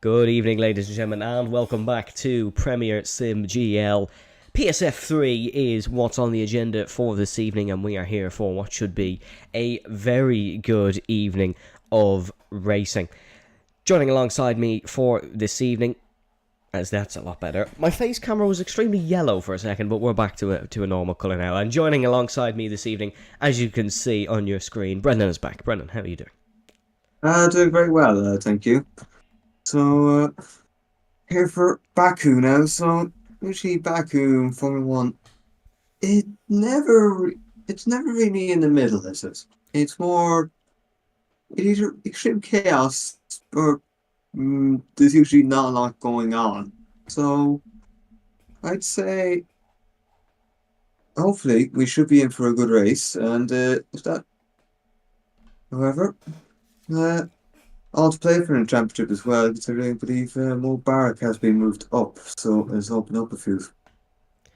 Good evening, ladies and gentlemen, and welcome back to Premier Sim GL. PSF3 is what's on the agenda for this evening, and we are here for what should be a very good evening of racing. Joining alongside me for this evening, as that's a lot better. My face camera was extremely yellow for a second, but we're back to a normal colour now. And joining alongside me this evening, as you can see on your screen, Brendan is back. Brendan, how are you doing? Doing very well, thank you. So, here for Baku now. So, usually Baku in Formula One, it it's never really in the middle, is it? It's more, it is extreme chaos, or there's usually not a lot going on. So, I'd say, hopefully, we should be in for a good race. And if that, however, uh, all to play for in the championship as well, considering I believe Mubarak has been moved up, so it's opened up a few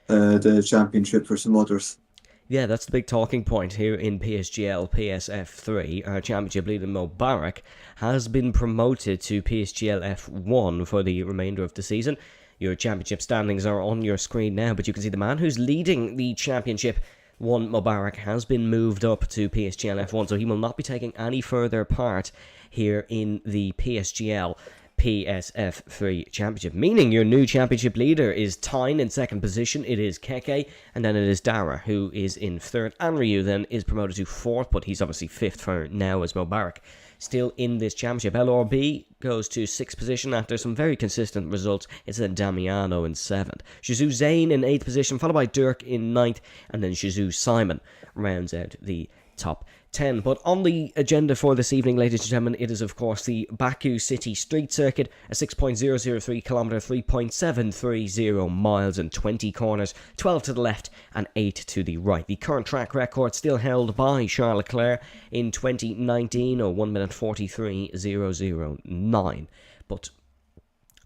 the championship for some others. Yeah, that's the big talking point here in PSGL PSF3. Our championship leader Mubarak has been promoted to PSGL F1 for the remainder of the season. Your championship standings are on your screen now, but you can see the man who's leading the championship, one Mubarak, has been moved up to PSGL F1, so he will not be taking any further part here in the PSGL PSF3 Championship, meaning your new championship leader is Tyne in second position. It is Keke, and then it is Dara who is in third, and Ryu then is promoted to fourth, but he's obviously fifth for now as Mubarak still in this championship. LRB goes to sixth position after some very consistent results. It's then Damiano in seventh, Shizu Zane in eighth position, followed by Dirk in ninth, and then Shizu Simon rounds out the top 10. But on the agenda for this evening, ladies and gentlemen, it is of course the Baku City Street Circuit, a 6.003 kilometre, 3.730 miles and 20 corners, 12 to the left and 8 to the right. The current track record still held by Charles Leclerc in 2019, or 1 minute 43.009. But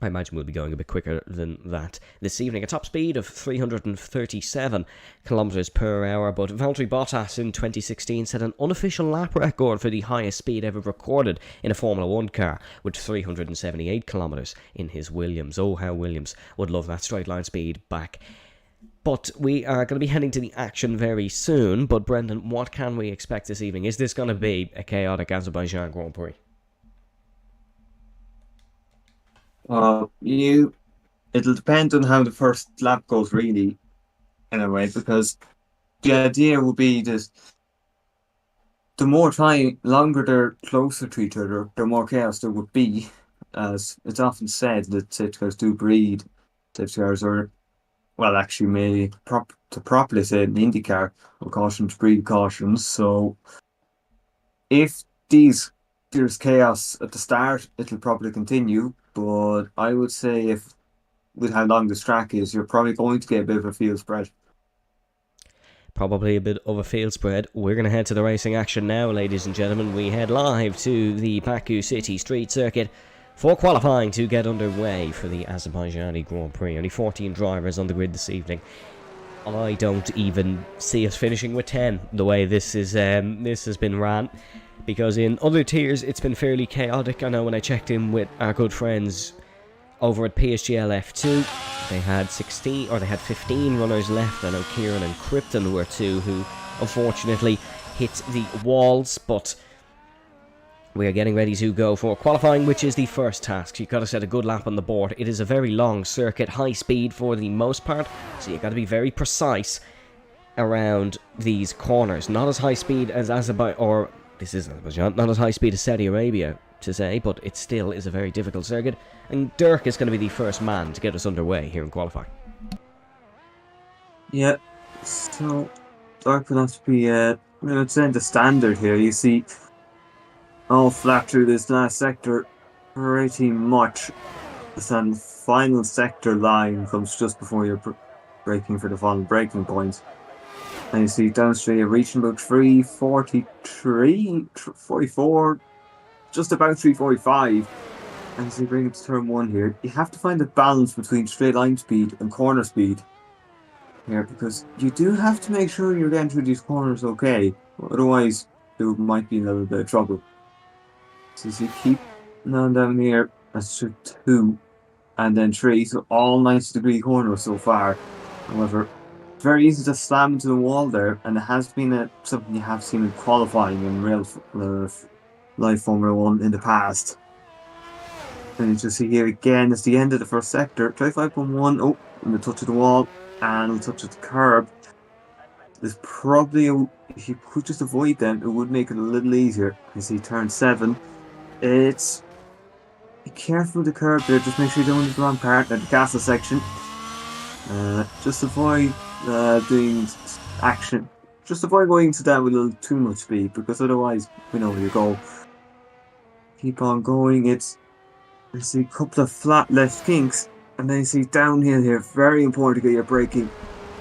I imagine we'll be going a bit quicker than that this evening. A top speed of 337 kilometers per hour, but Valtteri Bottas in 2016 set an unofficial lap record for the highest speed ever recorded in a Formula 1 car, with 378 kilometers in his Williams. Oh, how Williams would love that straight line speed back. But we are going to be heading to the action very soon. But Brendan, what can we expect this evening? Is this going to be a chaotic Azerbaijan Grand Prix? It'll depend on how the first lap goes, really, in a way, because the idea will be that the more time, longer they're closer to each other, the more chaos there would be. As it's often said that safety cars do breed. Safety cars are, well, actually, to properly say it in IndyCar, cautions breed cautions. So if there's chaos at the start, it'll probably continue. But I would say if with how long this track is, you're probably going to get a bit of a field spread. Probably a bit of a field spread. We're going to head to the racing action now, ladies and gentlemen. We head live to the Baku City Street Circuit for qualifying to get underway for the Azerbaijani Grand Prix. Only 14 drivers on the grid this evening. I don't even see us finishing with 10, the way this has been ran. Because in other tiers, it's been fairly chaotic. I know when I checked in with our good friends over at PSGL F2, they had 15 runners left. I know Kieran and Krypton were two who unfortunately hit the walls, but we are getting ready to go for qualifying, which is the first task. You've got to set a good lap on the board. It is a very long circuit, high speed for the most part, so you've got to be very precise around these corners. Not as high speed as Azerbaijan, or this is Azerbaijan, not as high speed as Saudi Arabia, to say, but it still is a very difficult circuit, and Dirk is going to be the first man to get us underway here in qualifying. Yeah, so Dark will have to be, it's in the standard here. You see, all flat through this last sector, pretty much. The final sector line comes just before you're braking for the final braking point. And you see down straight, you're reaching about 343, 44, just about 345. And as you bring it to turn one here, you have to find a balance between straight line speed and corner speed here, because you do have to make sure you're getting through these corners okay. Otherwise, you might be in a little bit of trouble. So as you keep down here, That's 2, and then 3. So all 90-degree corners so far. However, very easy to slam into the wall there, and it has been something you have seen in qualifying in real live Formula 1 in the past. And you just see here again, it's the end of the first sector. 35.1, oh, and the touch of the wall, and the touch of the curb. There's probably, if you could just avoid them, it would make it a little easier. You see turn 7. Be careful of the curb there, just make sure you don't hit the wrong part, at the castle section. Just avoid doing action. Just avoid going into that with a little too much speed, because otherwise we know where you go. Keep on going. You see a couple of flat left kinks, and then you see downhill here. Very important to get your braking,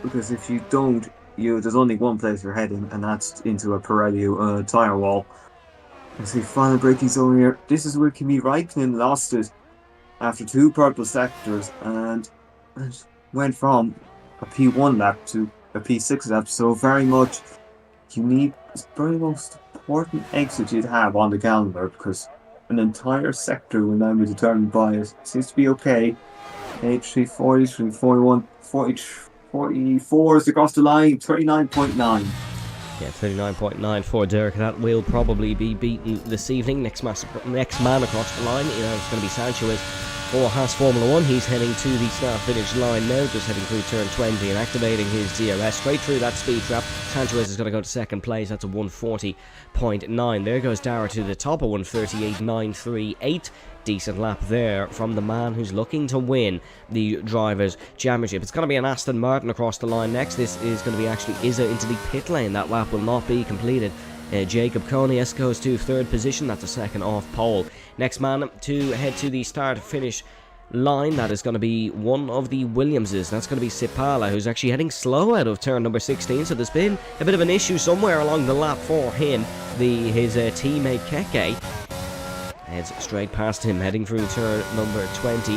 because if you don't, there's only one place you're heading, and that's into a Pirelli tyre wall. You see final braking zone here. This is where Kimi Raikkonen lost it after 2 purple sectors, and went from a P1 lap to a P6 lap. So very much it's very most important exit you'd have on the calendar, because an entire sector will now be determined by it. Seems to be okay. H340, 341, 44 is across the line, 39.9. Yeah, 39.9 for Derek. That will probably be beaten this evening. Next man across the line, it's going to be Sanchez for Haas Formula 1. He's heading to the start-finish line now, just heading through turn 20 and activating his DRS straight through that speed trap. Sanchez is going to go to second place. That's a 140.9. There goes Dara to the top, a 138.938. Decent lap there from the man who's looking to win the Drivers' Championship. It's going to be an Aston Martin across the line next. This is going to be actually Izza into the pit lane. That lap will not be completed. Jacob Konies goes to third position. That's a second off pole. Next man to head to the start-finish line, that is going to be one of the Williamses. That's going to be Sipala, who's actually heading slow out of turn number 16. So there's been a bit of an issue somewhere along the lap for him. His teammate Keke heads straight past him, heading through turn number 20.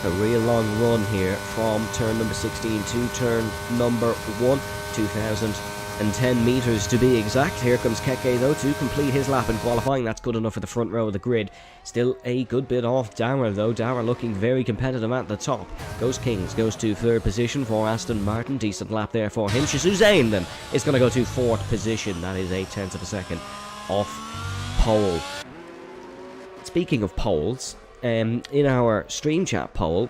A real long run here from turn number 16 to turn number 1. 2,010 metres to be exact. Here comes Keke though to complete his lap in qualifying. That's good enough for the front row of the grid. Still a good bit off Dara though. Dara looking very competitive at the top. Goes Kings, goes to third position for Aston Martin. Decent lap there for him. Shizuzain then is going to go to fourth position. That is 0.8 of a second off pole. Speaking of polls, in our stream chat poll,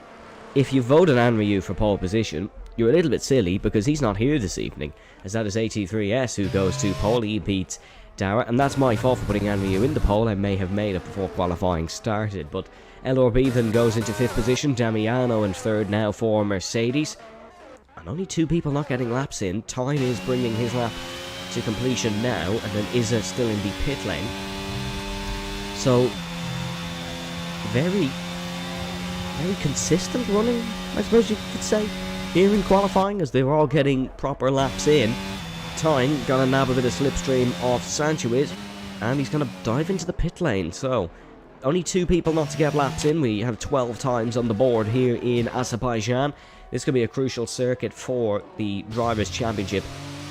if you voted Anryu for pole position, you're a little bit silly because he's not here this evening, as that is AT3S who goes to pole. He beats Dara, and that's my fault for putting Anryu in the pole. I may have made it before qualifying started, but LRB then goes into fifth position. Damiano in third now for Mercedes, and only 2 people not getting laps in. Time is bringing his lap to completion now, and then Izza still in the pit lane. So very consistent running, I suppose you could say, here in qualifying, as they were all getting proper laps in. Tyne gonna nab a bit of slipstream off Sanchez, and he's gonna dive into the pit lane. So only 2 people not to get laps in. We have 12 times on the board here in Azerbaijan. This could be a crucial circuit for the Drivers' Championship,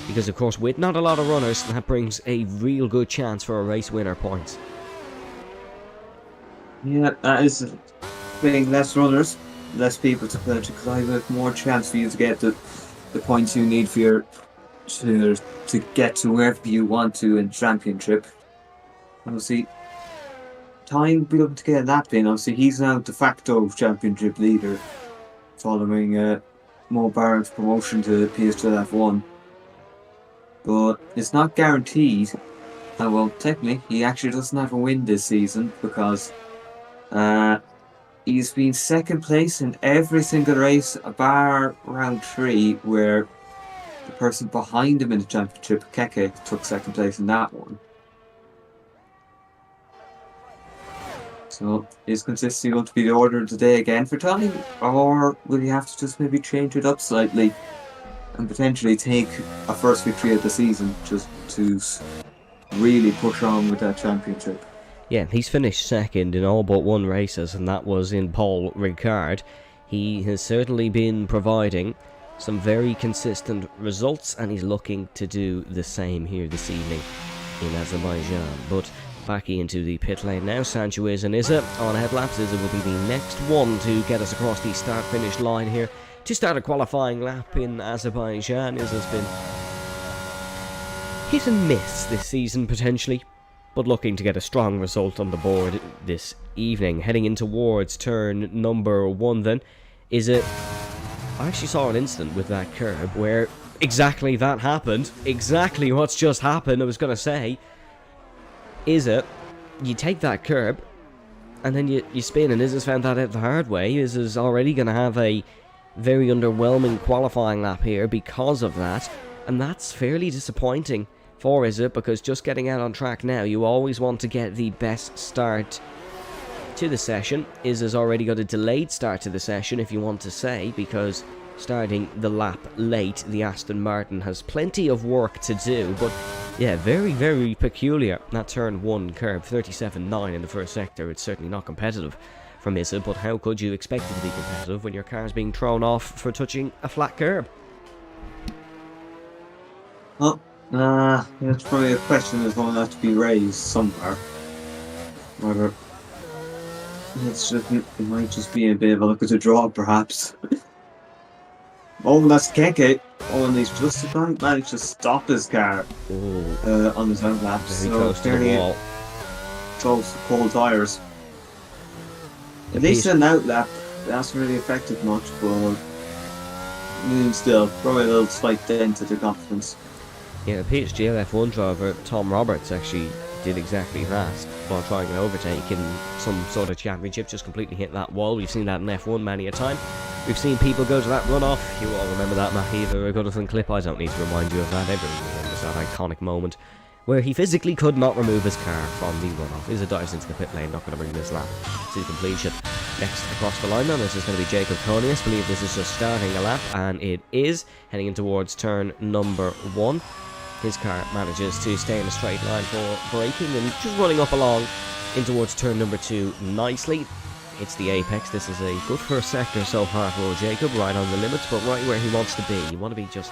because of course with not a lot of runners, that brings a real good chance for a race winner points. Yeah, that is being less runners, less people to collide with, more chance for you to get the points you need for to get to wherever you want to in championship. Obviously, Tyne be looking to get a lap in. Obviously, he's now de facto championship leader following Mo Barrett's promotion to PSGL F1. But it's not guaranteed. Well, technically, he actually doesn't have a win this season, because he's been second place in every single race bar round 3, where the person behind him in the championship, Keke, took second place in that one. So is consistency going to be the order of the day again for Tony, or will you have to just maybe change it up slightly and potentially take a first victory of the season just to really push on with that championship? Yeah, he's finished second in all but 1 races, and that was in Paul Ricard. He has certainly been providing some very consistent results, and he's looking to do the same here this evening in Azerbaijan. But Backy into the pit lane now. Sanchez and Izza on headlaps. Izza will be the next one to get us across the start-finish line here to start a qualifying lap in Azerbaijan. Izza's been hit and miss this season potentially, but looking to get a strong result on the board this evening. Heading in towards turn number 1 then. Izza, I actually saw an incident with that curb where exactly that happened. Exactly what's just happened, I was going to say. Izza, you take that curb, and then you spin, and Izza's found that out the hard way. Izza's already going to have a very underwhelming qualifying lap here because of that, and that's fairly disappointing for Izza, because just getting out on track now, you always want to get the best start to the session. Izza's already got a delayed start to the session, if you want to say, because starting the lap late, the Aston Martin has plenty of work to do, but yeah, very, very peculiar. That turn 1 curb, 37.9 in the first sector. It's certainly not competitive from Izza, but how could you expect it to be competitive when your car's being thrown off for touching a flat curb? Well, that's probably a question that's going to have to be raised somewhere. Whether it might just be a bit of a look at the draw, perhaps. Oh, that's Keke. Oh, and he's just about managed to stop his car on his own lap. Very close to the wall. Close to cold tyres. At least an out lap, it hasn't really affected much, but still, probably a little slight dent to the confidence. Yeah, the PSGL F1 driver, Tom Roberts, actually did exactly that while trying an overtake in some sort of championship, just completely hit that wall. We've seen that in F1 many a time. We've seen people go to that runoff. You all remember that Mahiva Goodison clip. I don't need to remind you of that. Everyone remembers that iconic moment where he physically could not remove his car from the runoff. Izza dives into the pit lane, not going to bring this lap to completion. Next across the line now, this is going to be Jacob Konius. I believe this is just starting a lap, and it is. Heading in towards turn number 1. His car manages to stay in a straight line for braking and just running up along in towards turn number 2 nicely. It's the apex. This is a good first sector so far for Jacob, right on the limits, but right where he wants to be. You want to be just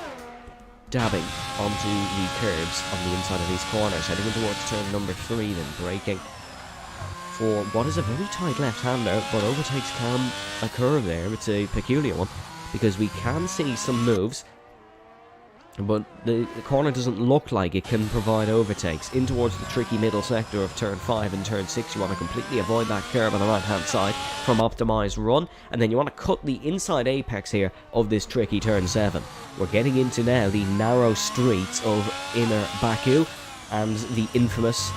dabbing onto the curbs on the inside of these corners. Heading in towards turn number 3 then, braking for what is a very tight left-hander, but overtakes can occur there. It's a peculiar one, because we can see some moves, but the corner doesn't look like it can provide overtakes. In towards the tricky middle sector of turn 5 and turn 6, you want to completely avoid that curb on the right hand side from optimised run, and then you want to cut the inside apex here of this tricky turn 7. We're getting into now the narrow streets of inner Baku and the infamous,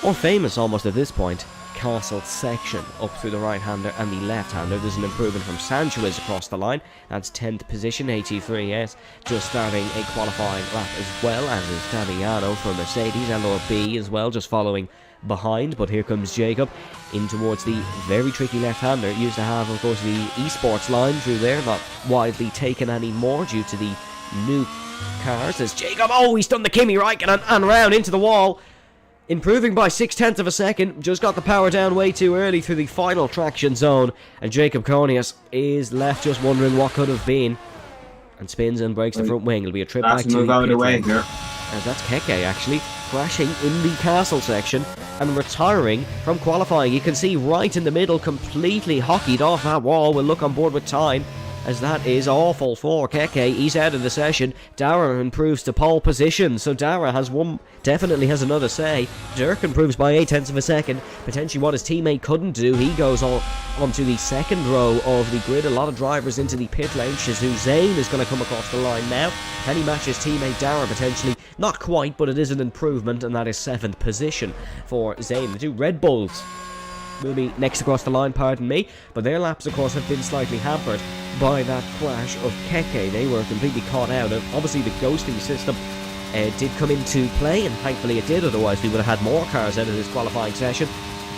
or famous almost at this point, Castle section up through the right-hander and the left-hander. There's an improvement from Sanchez across the line. That's 10th position, 83S, just starting a qualifying lap as well, as is Damiano for Mercedes, LRB as well, just following behind. But here comes Jacob in towards the very tricky left-hander. Used to have, of course, the esports line through there, not widely taken anymore due to the new cars. As Jacob, oh, he's done the Kimi Räikkönen and round into the wall. Improving by 0.6 of a second, just got the power down way too early through the final traction zone, and Jacob Konius is left just wondering what could have been, and spins and breaks the front wing. It'll be a trip back to move out of the way here. As that's Keke actually crashing in the castle section and retiring from qualifying. You can see right in the middle, completely hockeyed off that wall. We'll look on board with time, as that is awful for Keke. He's out of the session. Dara improves to pole position, so Dara definitely has another say. Dirk improves by 0.8 of a second, potentially what his teammate couldn't do. He goes onto the second row of the grid. A lot of drivers into the pit lane. Shizu Zane is going to come across the line now. Can he match his teammate Dara potentially? Not quite, but it is an improvement, and that is 7th position for Zane. The two Red Bulls will be next across the line, pardon me, but their laps of course have been slightly hampered by that crash of Keke. They were completely caught out, and obviously the ghosting system did come into play, and thankfully it did, otherwise we would have had more cars out of this qualifying session.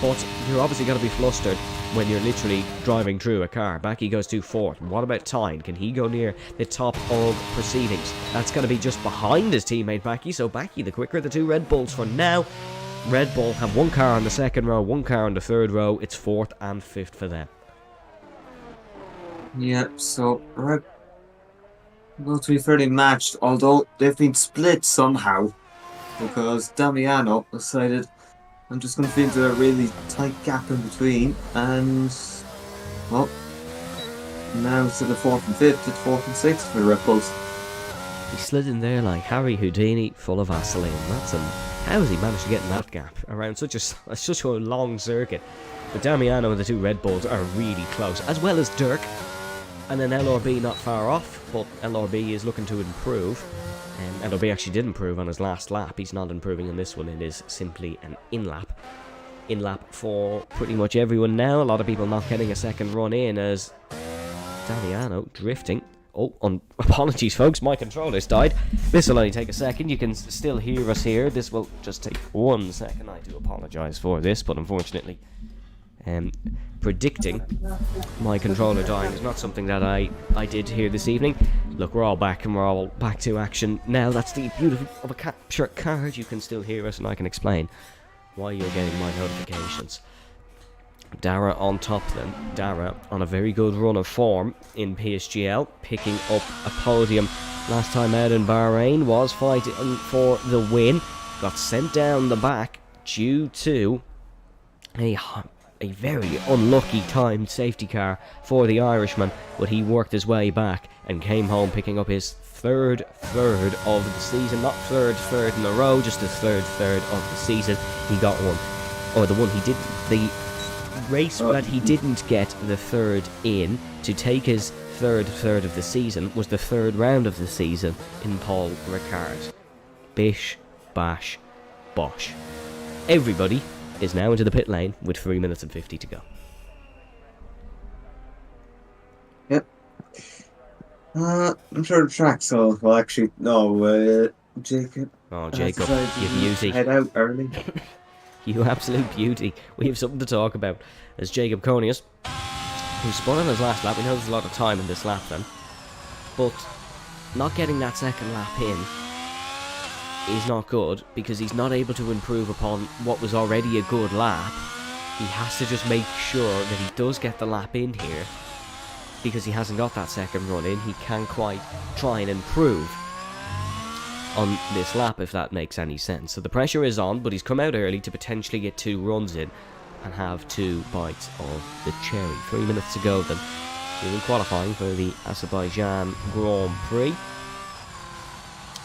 But you're obviously going to be flustered when you're literally driving through a car. Backy goes to 4th. What about Tyne? Can he go near the top of proceedings? That's going to be just behind his teammate Backy, so Backy the quicker. The two Red Bulls for now. Red Bull have one car on the second row, one car on the third row. It's 4th and 5th for them. Yeah, so Red Bull to be fairly matched, although they've been split somehow, because Damiano decided I'm just going to feed a really tight gap in between, and well, now instead of 4th and 5th, it's 4th and 6th for the Red Bulls. He slid in there like Harry Houdini, full of Vaseline. How has he managed to get in that gap around such a long circuit? But Damiano and the two Red Bulls are really close, as well as Dirk. And then LRB not far off, but LRB is looking to improve. And LRB actually did improve on his last lap. He's not improving in this one. It is simply an in-lap. In-lap for pretty much everyone now. A lot of people not getting a second run in as Damiano drifting. Oh, apologies folks, my controller's died. This will only take a second. You can still hear us here. This will just take 1 second. I do apologise for this, but unfortunately, predicting my controller dying is not something that I did here this evening. Look, we're all back and we're all back to action now. That's the beauty of a capture card. You can still hear us and I can explain why you're getting my notifications. Dara on top then. Dara on a very good run of form in PSGL, picking up a podium last time out in Bahrain, was fighting for the win, got sent down the back due to a very unlucky timed safety car for the Irishman, but he worked his way back and came home picking up his third of the season. Not third in a row, just his third of the season. He got one, or the one he didn't. The race that he didn't get the third in to take his third of the season was the third round of the season in Paul Ricard. Bish, bash, bosh. Everybody is now into the pit lane with 3 minutes and 50 to go. Yep. I'm sure the track, so well actually no, Jacob. Oh, Jacob, you beauty. Head out early. You absolute beauty. We have something to talk about. As Jacob Conius, who spun on his last lap, we know there's a lot of time in this lap then, but not getting that second lap in is not good because he's not able to improve upon what was already a good lap. He has to just make sure that he does get the lap in here because he hasn't got that second run in. He can't quite try and improve on this lap, if that makes any sense. So the pressure is on, but he's come out early to potentially get 2 runs in and have 2 bites of the cherry. 3 minutes to go then. We're in qualifying for the Azerbaijan Grand Prix.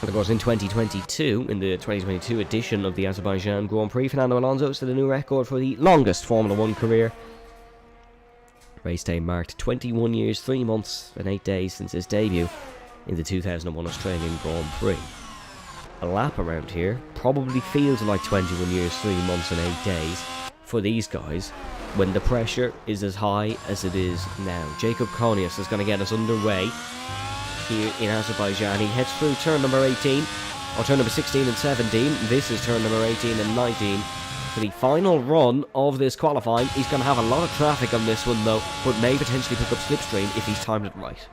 And of course, in 2022, in the 2022 edition of the Azerbaijan Grand Prix, Fernando Alonso set a new record for the longest Formula 1 career. Race day marked 21 years, 3 months and 8 days since his debut in the 2001 Australian Grand Prix. A lap around here probably feels like 21 years, 3 months and 8 days for these guys when the pressure is as high as it is now. Jacob Conius is going to get us underway here in Azerbaijan. He heads through turn number 18, or turn number 16 and 17. This is turn number 18 and 19. For the final run of this qualifying, he's going to have a lot of traffic on this one though, but may potentially pick up slipstream if he's timed it right.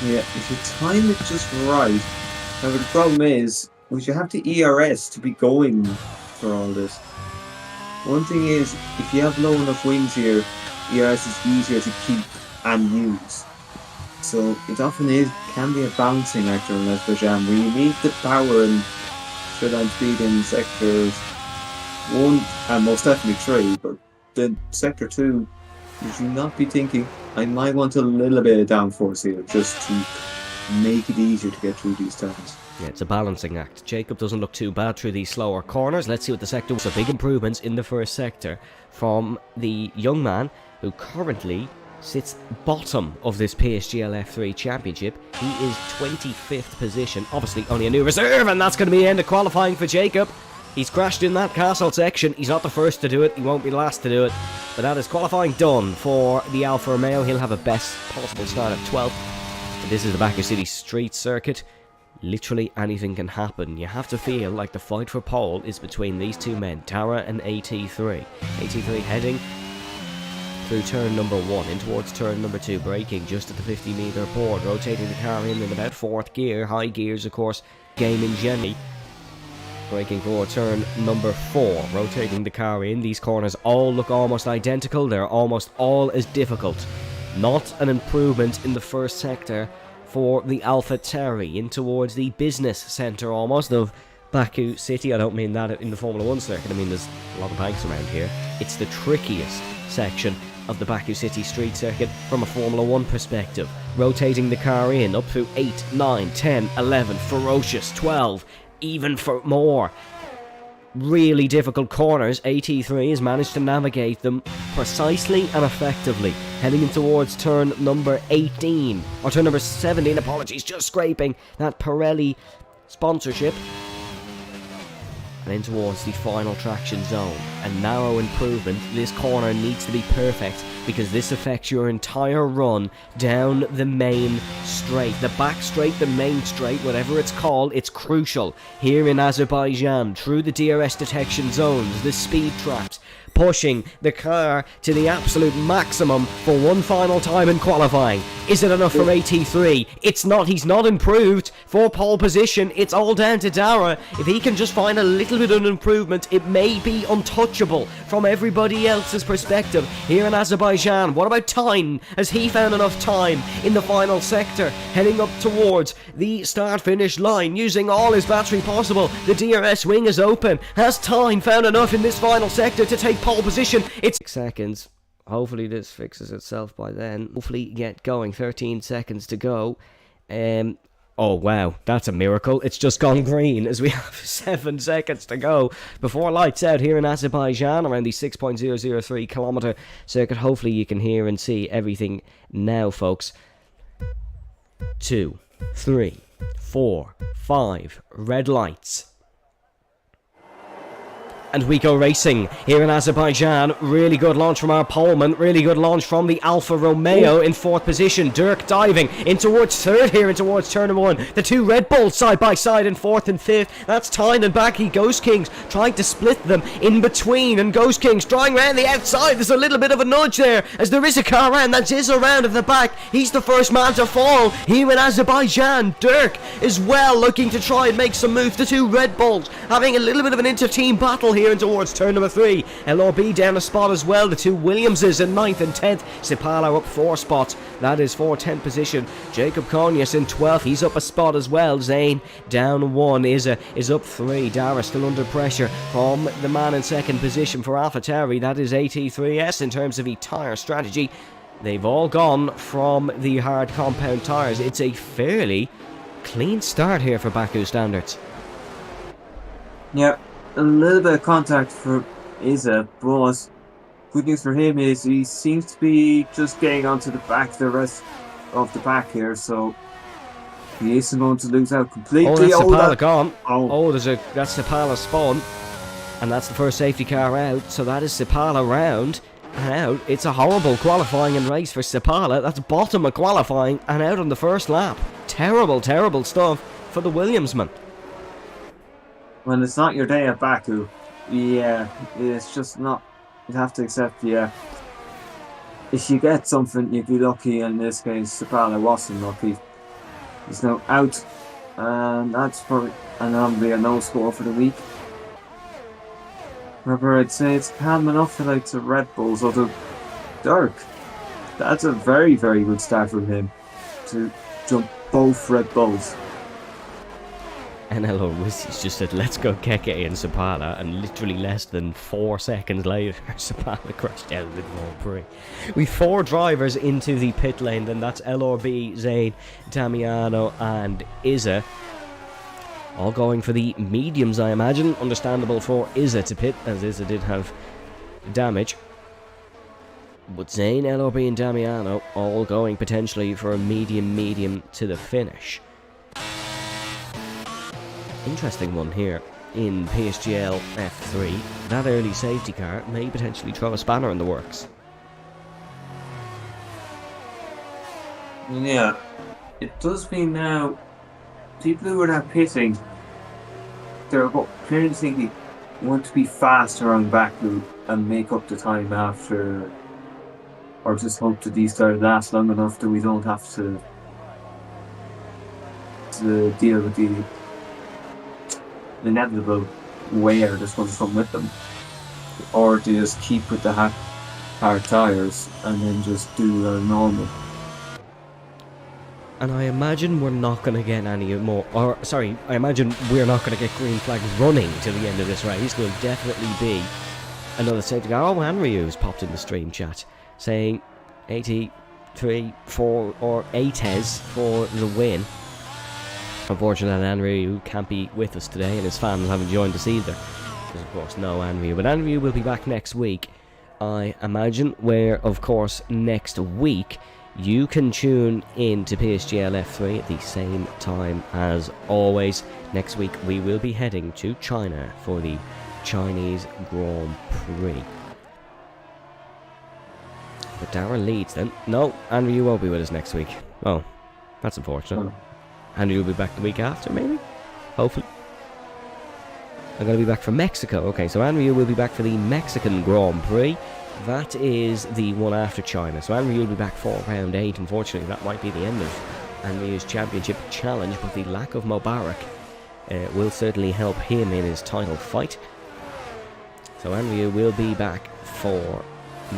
Yeah, if you time it just right. Now the problem is, we should have the ERS to be going for all this. One thing is, if you have low enough wings here, ERS is easier to keep and use. So it often can be a balancing actor in Azerbaijan where you need the power and shutdown speed in sectors 1 and most definitely 3, but then sector 2, you should not be thinking, I might want a little bit of downforce here just to make it easier to get through these turns. Yeah, it's a balancing act. Jacob doesn't look too bad through these slower corners. Let's see what the sector was. So big improvements in the first sector from the young man who currently sits bottom of this PSGL F3 Championship. He is 25th position. Obviously only a new reserve, and that's going to be the end of qualifying for Jacob. He's crashed in that castle section. He's not the first to do it. He won't be the last to do it. But that is qualifying done for the Alfa Romeo. He'll have a best possible start of 12th. And this is the Baku City Street Circuit. Literally anything can happen. You have to feel like the fight for pole is between these two men, Tara and AT3. AT3 heading through turn number 1 in towards turn number 2, braking just at the 50-metre board, rotating the car in about 4th gear. High gears, of course, game in Jenny. Braking for turn number 4, rotating the car in. These corners all look almost identical. They're almost all as difficult. Not an improvement in the first sector for the AlphaTauri, in towards the business centre almost of Baku City. I don't mean that in the Formula 1 circuit, I mean there's a lot of banks around here. It's the trickiest section of the Baku City street circuit from a Formula 1 perspective. Rotating the car in up through 8, 9, 10, 11, ferocious, 12, even for more. Really difficult corners. AT3 has managed to navigate them precisely and effectively. Heading in towards turn number 18, or turn number 17, apologies, just scraping that Pirelli sponsorship. And in towards the final traction zone. A narrow improvement. This corner needs to be perfect because this affects your entire run down the main straight. The back straight, the main straight, whatever it's called, it's crucial. Here in Azerbaijan, through the DRS detection zones, the speed traps, pushing the car to the absolute maximum for one final time in qualifying. Is it enough for AT3? It's not. He's not improved for pole position. It's all down to Dara. If he can just find a little bit of improvement, it may be untouchable from everybody else's perspective here in Azerbaijan. What about Tyne? Has he found enough time in the final sector, heading up towards the start-finish line, using all his battery possible? The DRS wing is open. Has Tyne found enough in this final sector to take pole position? It's 6 seconds. Hopefully this fixes itself by then. Hopefully get going. 13 seconds to go. Oh wow, that's a miracle. It's just gone green as we have 7 seconds to go before lights out here in Azerbaijan around the 6.003 kilometer circuit. Hopefully you can hear and see everything now, folks. 2, 3, 4, 5 red lights. And we go racing here in Azerbaijan. Really good launch from our poleman. Really good launch from the Alfa Romeo in 4th position. Dirk diving in towards 3rd here in towards turn 1. The 2 Red Bulls side by side in 4th and 5th. That's Tyne and Baki. Ghost Kings trying to split them in between. And Ghost Kings drawing around the outside. There's a little bit of a nudge there as there is a car around. That's Izza around at the back. He's the first man to fall here in Azerbaijan. Dirk is well looking to try and make some moves. The 2 Red Bulls having a little bit of an inter-team battle here in towards turn number 3. LRB down a spot as well. The 2 Williamses in 9th and 10th. Sipala up 4 spots. That is for 10th position. Jacob Konyas in 12th. He's up a spot as well. Zane down 1. Is up 3. Dara still under pressure from the man in 2nd position for AlphaTauri. That is AT3S in terms of tyre strategy. They've all gone from the hard compound tyres. It's a fairly clean start here for Baku standards. Yeah. A little bit of contact for Izza, but good news for him is he seems to be just getting onto the back, the rest of the back here, so he isn't going to lose out completely. Oh, that's Sipala gone. Oh, that's Sipala spawn, and that's the first safety car out, so that is Sipala round and out. It's a horrible qualifying and race for Sipala. That's bottom of qualifying and out on the first lap. Terrible, terrible stuff for the Williamsman. When it's not your day at Baku, yeah, it's just not. You'd have to accept, yeah. If you get something, you'd be lucky. In this case, Sipala wasn't lucky. He's now out, and that's probably be a no score for the week. However, I'd say it's calm enough for like the Red Bulls, although Dirk, that's a very, very good start from him to jump both Red Bulls. NLO Wissies just said, let's go Keke and Sipala, and literally less than 4 seconds later, Sipala crashed out of the Grand Prix. With 4 drivers into the pit lane, then that's LRB, Zane, Damiano, and Izza. All going for the mediums, I imagine. Understandable for Izza to pit, as Izza did have damage. But Zane, LRB, and Damiano all going potentially for a medium to the finish. Interesting one here in PSGL F3. That early safety car may potentially throw a spanner in the works. Yeah, it does mean now people who are not pitting, they're clearly thinking want to be fast around Baku and make up the time after, or just hope that these tires last long enough that we don't have to deal with the inevitable wear that's going to come with them, or to just keep with the hard tyres and then just do normal. And I imagine we're not going to get any more, I imagine we're not going to get green flags running to the end of this race. There'll definitely be another safety car. Oh, Henry's popped in the stream chat saying 83 for or 8s for the win. Unfortunately, Andrew can't be with us today, and his fans haven't joined us either. Because, of course, no Andrew. But Andrew will be back next week, I imagine, where, of course, next week you can tune in to PSGL F3 at the same time as always. Next week we will be heading to China for the Chinese Grand Prix. But Darrell leads then. No, Andrew, you won't be with us next week. Oh, that's unfortunate. Andrew will be back the week after, maybe? Hopefully. I'm going to be back from Mexico. Okay, so Andrew will be back for the Mexican Grand Prix. That is the one after China. So Andrew will be back for round 8. Unfortunately, that might be the end of Andrew's championship challenge, but the lack of Mubarak will certainly help him in his title fight. So Andrew will be back for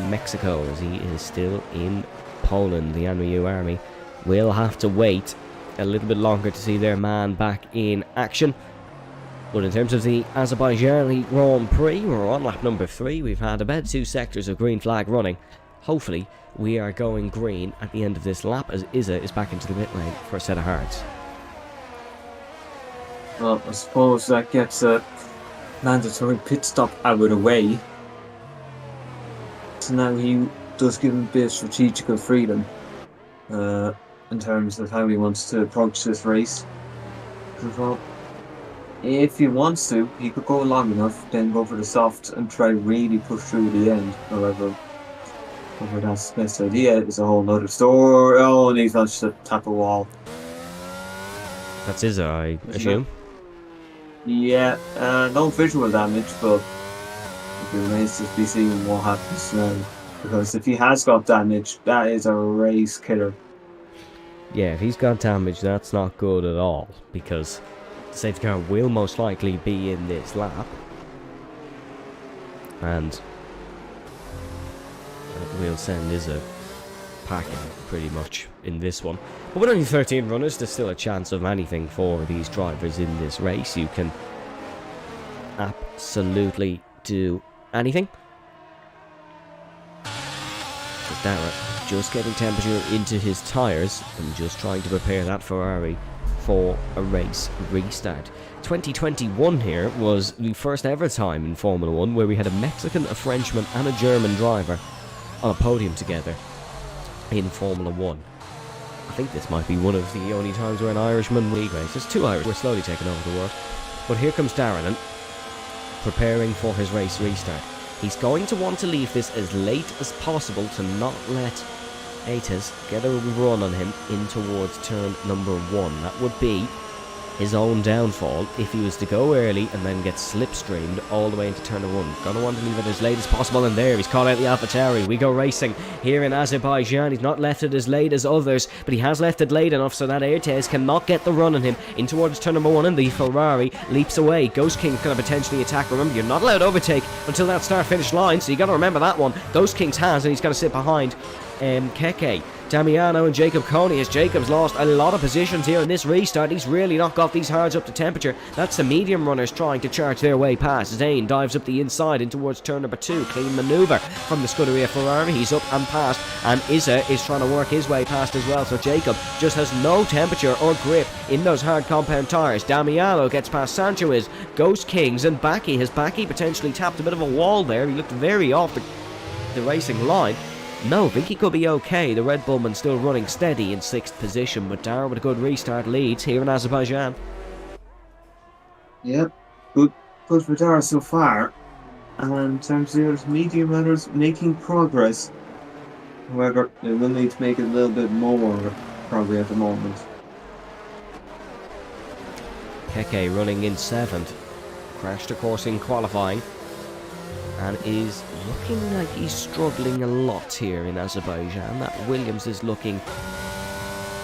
Mexico as he is still in Poland. The Andrew army will have to wait a little bit longer to see their man back in action. But in terms of the Azerbaijan Grand Prix, we're on lap number 3. We've had about 2 sectors of green flag running. Hopefully, we are going green at the end of this lap as Izza is back into the pit lane for a set of hards. Well, I suppose that gets a mandatory pit stop out of the way. So now he does give him a bit of strategical freedom in terms of how he wants to approach this race. Well, if he wants to, he could go long enough, then go for the soft and try really push through the end. However, whether that's the best idea is a whole other story. Oh, and he's managed to tap a wall. That's Izza, I assume. Yeah, no visual damage, but it remains to be seen what happens now. Because if he has got damage, that is a race killer. Yeah, if he's got damage, that's not good at all, because the safety car will most likely be in this lap, and we'll send Izza packing pretty much in this one. But with only 13 runners, there's still a chance of anything for these drivers in this race. You can absolutely do anything. Dara just getting temperature into his tyres and just trying to prepare that Ferrari for a race restart. 2021 here was the first ever time in Formula 1 where we had a Mexican, a Frenchman and a German driver on a podium together in Formula 1. I think this might be one of the only times where an Irishman league race. There's 2 Irish. We're slowly taking over the world. But here comes Darren preparing for his race restart. He's going to want to leave this as late as possible to not let Atas get a run on him in towards turn number 1. That would be his own downfall if he was to go early and then get slipstreamed all the way into turn 1. Gonna want to leave it as late as possible, and there he's caught out the AlphaTauri. We go racing here in Azerbaijan. He's not left it as late as others, but he has left it late enough so that Airtez cannot get the run on him in towards turn number 1, and the Ferrari leaps away. Ghost King's gonna potentially attack. Remember, you're not allowed to overtake until that start-finish line, so you gotta remember that one. Ghost King's has, and he's gonna sit behind Keke, Damiano and Jacob Coney, as Jacob's lost a lot of positions here in this restart. He's really not got these hards up to temperature. That's the medium runners trying to charge their way past. Zane dives up the inside in towards turn number 2. Clean manoeuvre from the Scuderia Ferrari. He's up and past, and Izza is trying to work his way past as well. So Jacob just has no temperature or grip in those hard compound tyres. Damiano gets past Sanchez, Ghost Kings, and Baki. Has Baki potentially tapped a bit of a wall there? He looked very off the racing line. No, I think he could be okay. The Red Bullman still running steady in 6th position, but Dara with a good restart leads here in Azerbaijan. Yep, good for Dara so far. And in terms of medium runners making progress, however, they will need to make it a little bit more probably at the moment. Keke running in 7th. Crashed, of course, in qualifying, and is looking like he's struggling a lot here in Azerbaijan. That Williams is looking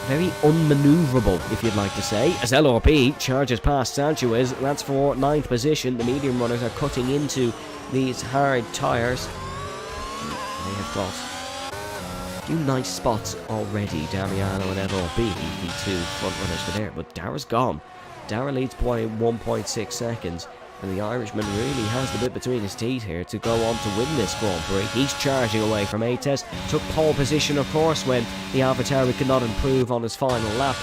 very unmanoeuvrable, if you'd like to say, as LRP charges past Sanchez. That's for 9th position. The medium runners are cutting into these hard tyres. They have got few nice spots already. Damiano and Edor being the two front runners for there, but Dara's gone. Dara leads by 1.6 seconds, and the Irishman really has the bit between his teeth here to go on to win this Grand Prix. He's charging away from Ates, took pole position of course when the AlphaTauri could not improve on his final lap.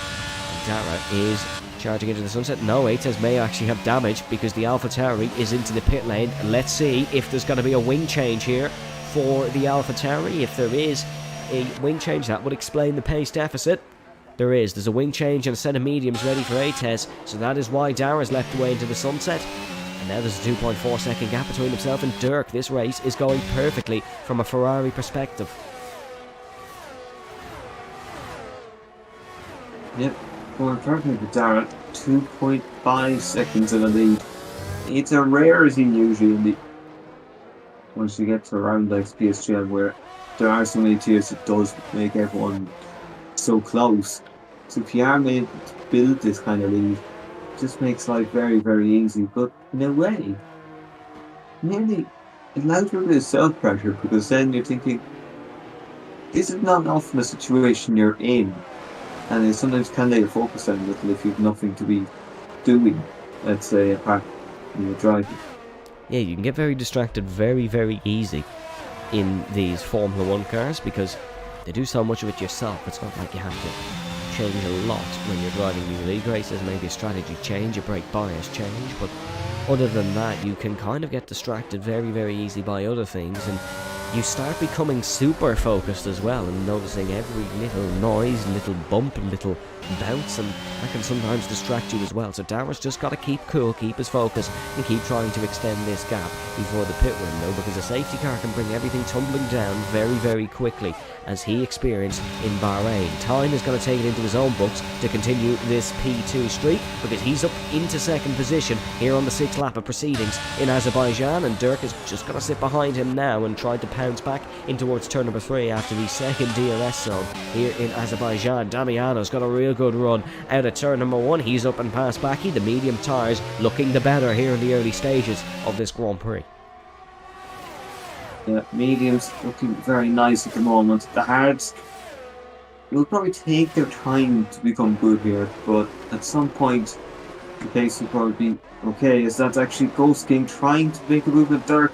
And Dara is charging into the sunset. No, Ates may actually have damage because the AlphaTauri is into the pit lane. Let's see if there's going to be a wing change here for the AlphaTauri. If there is a wing change, that would explain the pace deficit. There's a wing change and a set of mediums ready for Ates, so that is why Dara's left away into the sunset. And now there's a 2.4 second gap between himself and Dirk. This race is going perfectly from a Ferrari perspective. Yep, going perfectly with Dara, 2.5 seconds in the lead. It's a rarity usually in the once you get to a round like PSGL where there are so many tiers, it does make everyone so close. So if you are made to build this kind of lead, it just makes life very, very easy. But in a way, nearly it allows you a bit of self-pressure, because then you're thinking, this is not often a situation you're in, and it sometimes can let you focus on a little if you've nothing to be doing, let's say, apart from your driving. Yeah, you can get very distracted very, very easy in these Formula 1 cars because they do so much of it yourself. It's not like you have to change a lot when you're driving new league races. Maybe a strategy change, a brake bias change, but other than that, you can kind of get distracted very, very easy by other things, and you start becoming super focused as well and noticing every little noise, little bump, little bounce, and that can sometimes distract you as well. So Dara's just got to keep cool, keep his focus, and keep trying to extend this gap before the pit window, because a safety car can bring everything tumbling down very, very quickly, as he experienced in Bahrain. Time is going to take it into his own books to continue this P2 streak, because he's up into second position here on the 6th lap of proceedings in Azerbaijan, and Dirk is just going to sit behind him now and try to pounce back in towards turn number 3 after the second DRS zone here in Azerbaijan. Damiano's got a real good run out of turn number 1. He's up and past Baki. The medium tyres looking the better here in the early stages of this Grand Prix. Yeah, mediums looking very nice at the moment. The hards will probably take their time to become good here, but at some point the pace will probably be okay, as that's actually Ghost King trying to make a move with Dirk.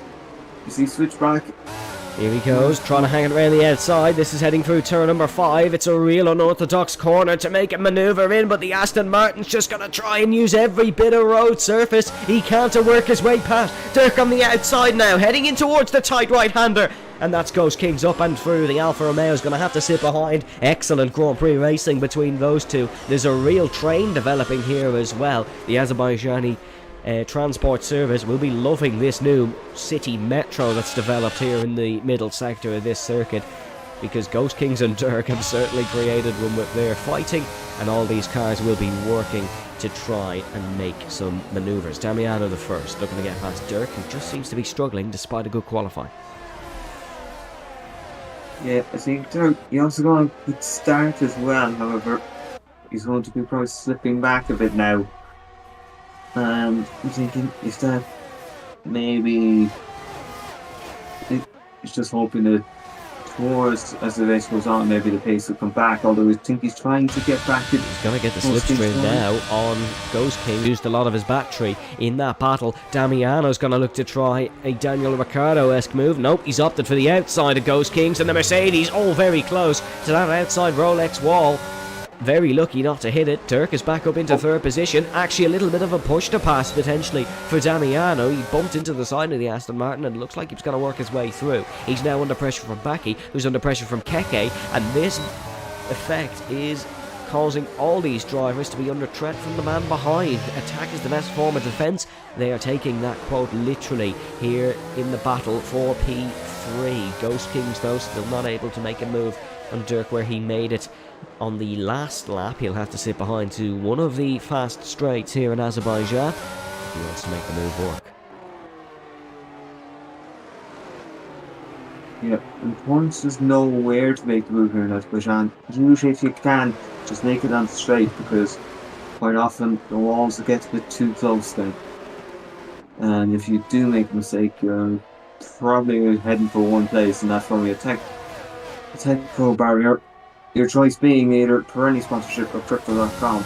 Is he switch back? Here he goes, trying to hang it around the outside. This is heading through turn number 5. It's a real unorthodox corner to make a manoeuvre in, but the Aston Martin's just going to try and use every bit of road surface he can to work his way past. Dirk on the outside now, heading in towards the tight right-hander. And that's Ghost King's up and through. The Alfa Romeo's going to have to sit behind. Excellent Grand Prix racing between those two. There's a real train developing here as well. The Azerbaijani transport service will be loving this new city metro that's developed here in the middle sector of this circuit, because Ghost Kings and Dirk have certainly created one with their fighting, and all these cars will be working to try and make some manoeuvres. Damiano the first, looking to get past Dirk, who just seems to be struggling despite a good qualifying. Yeah, I think Dirk, he also got a good start as well, however, he's going to be probably slipping back a bit now. And I'm thinking, is that maybe he's just hoping that towards as the race goes on, maybe the pace will come back, although I think he's trying to get back to. He's going to get the slipstream now on Ghost King. Used a lot of his battery in that battle. Damiano's going to look to try a Daniel Ricciardo-esque move. Nope, he's opted for the outside of Ghost Kings, and the Mercedes all very close to that outside Rolex wall. Very lucky not to hit it. Dirk is back up into third position. Actually a little bit of a push to pass potentially for Damiano. He bumped into the side of the Aston Martin and looks like he's going to work his way through. He's now under pressure from Baki, who's under pressure from Keke, and this effect is causing all these drivers to be under threat from the man behind. Attack is the best form of defence. They are taking that quote literally here in the battle for P3. Ghost Kings though still not able to make a move on Dirk where he made it on the last lap. He'll have to sit behind to one of the fast straights here in Azerbaijan if he wants to make the move work. Yeah, and once there's nowhere to make the move here in Azerbaijan, usually if you can, just make it on straight, because quite often the walls will get a bit too close then. And if you do make a mistake, you're probably heading for one place, and that's where we attack. Pro barrier. Your choice being either Pirelli sponsorship or Crypto.com.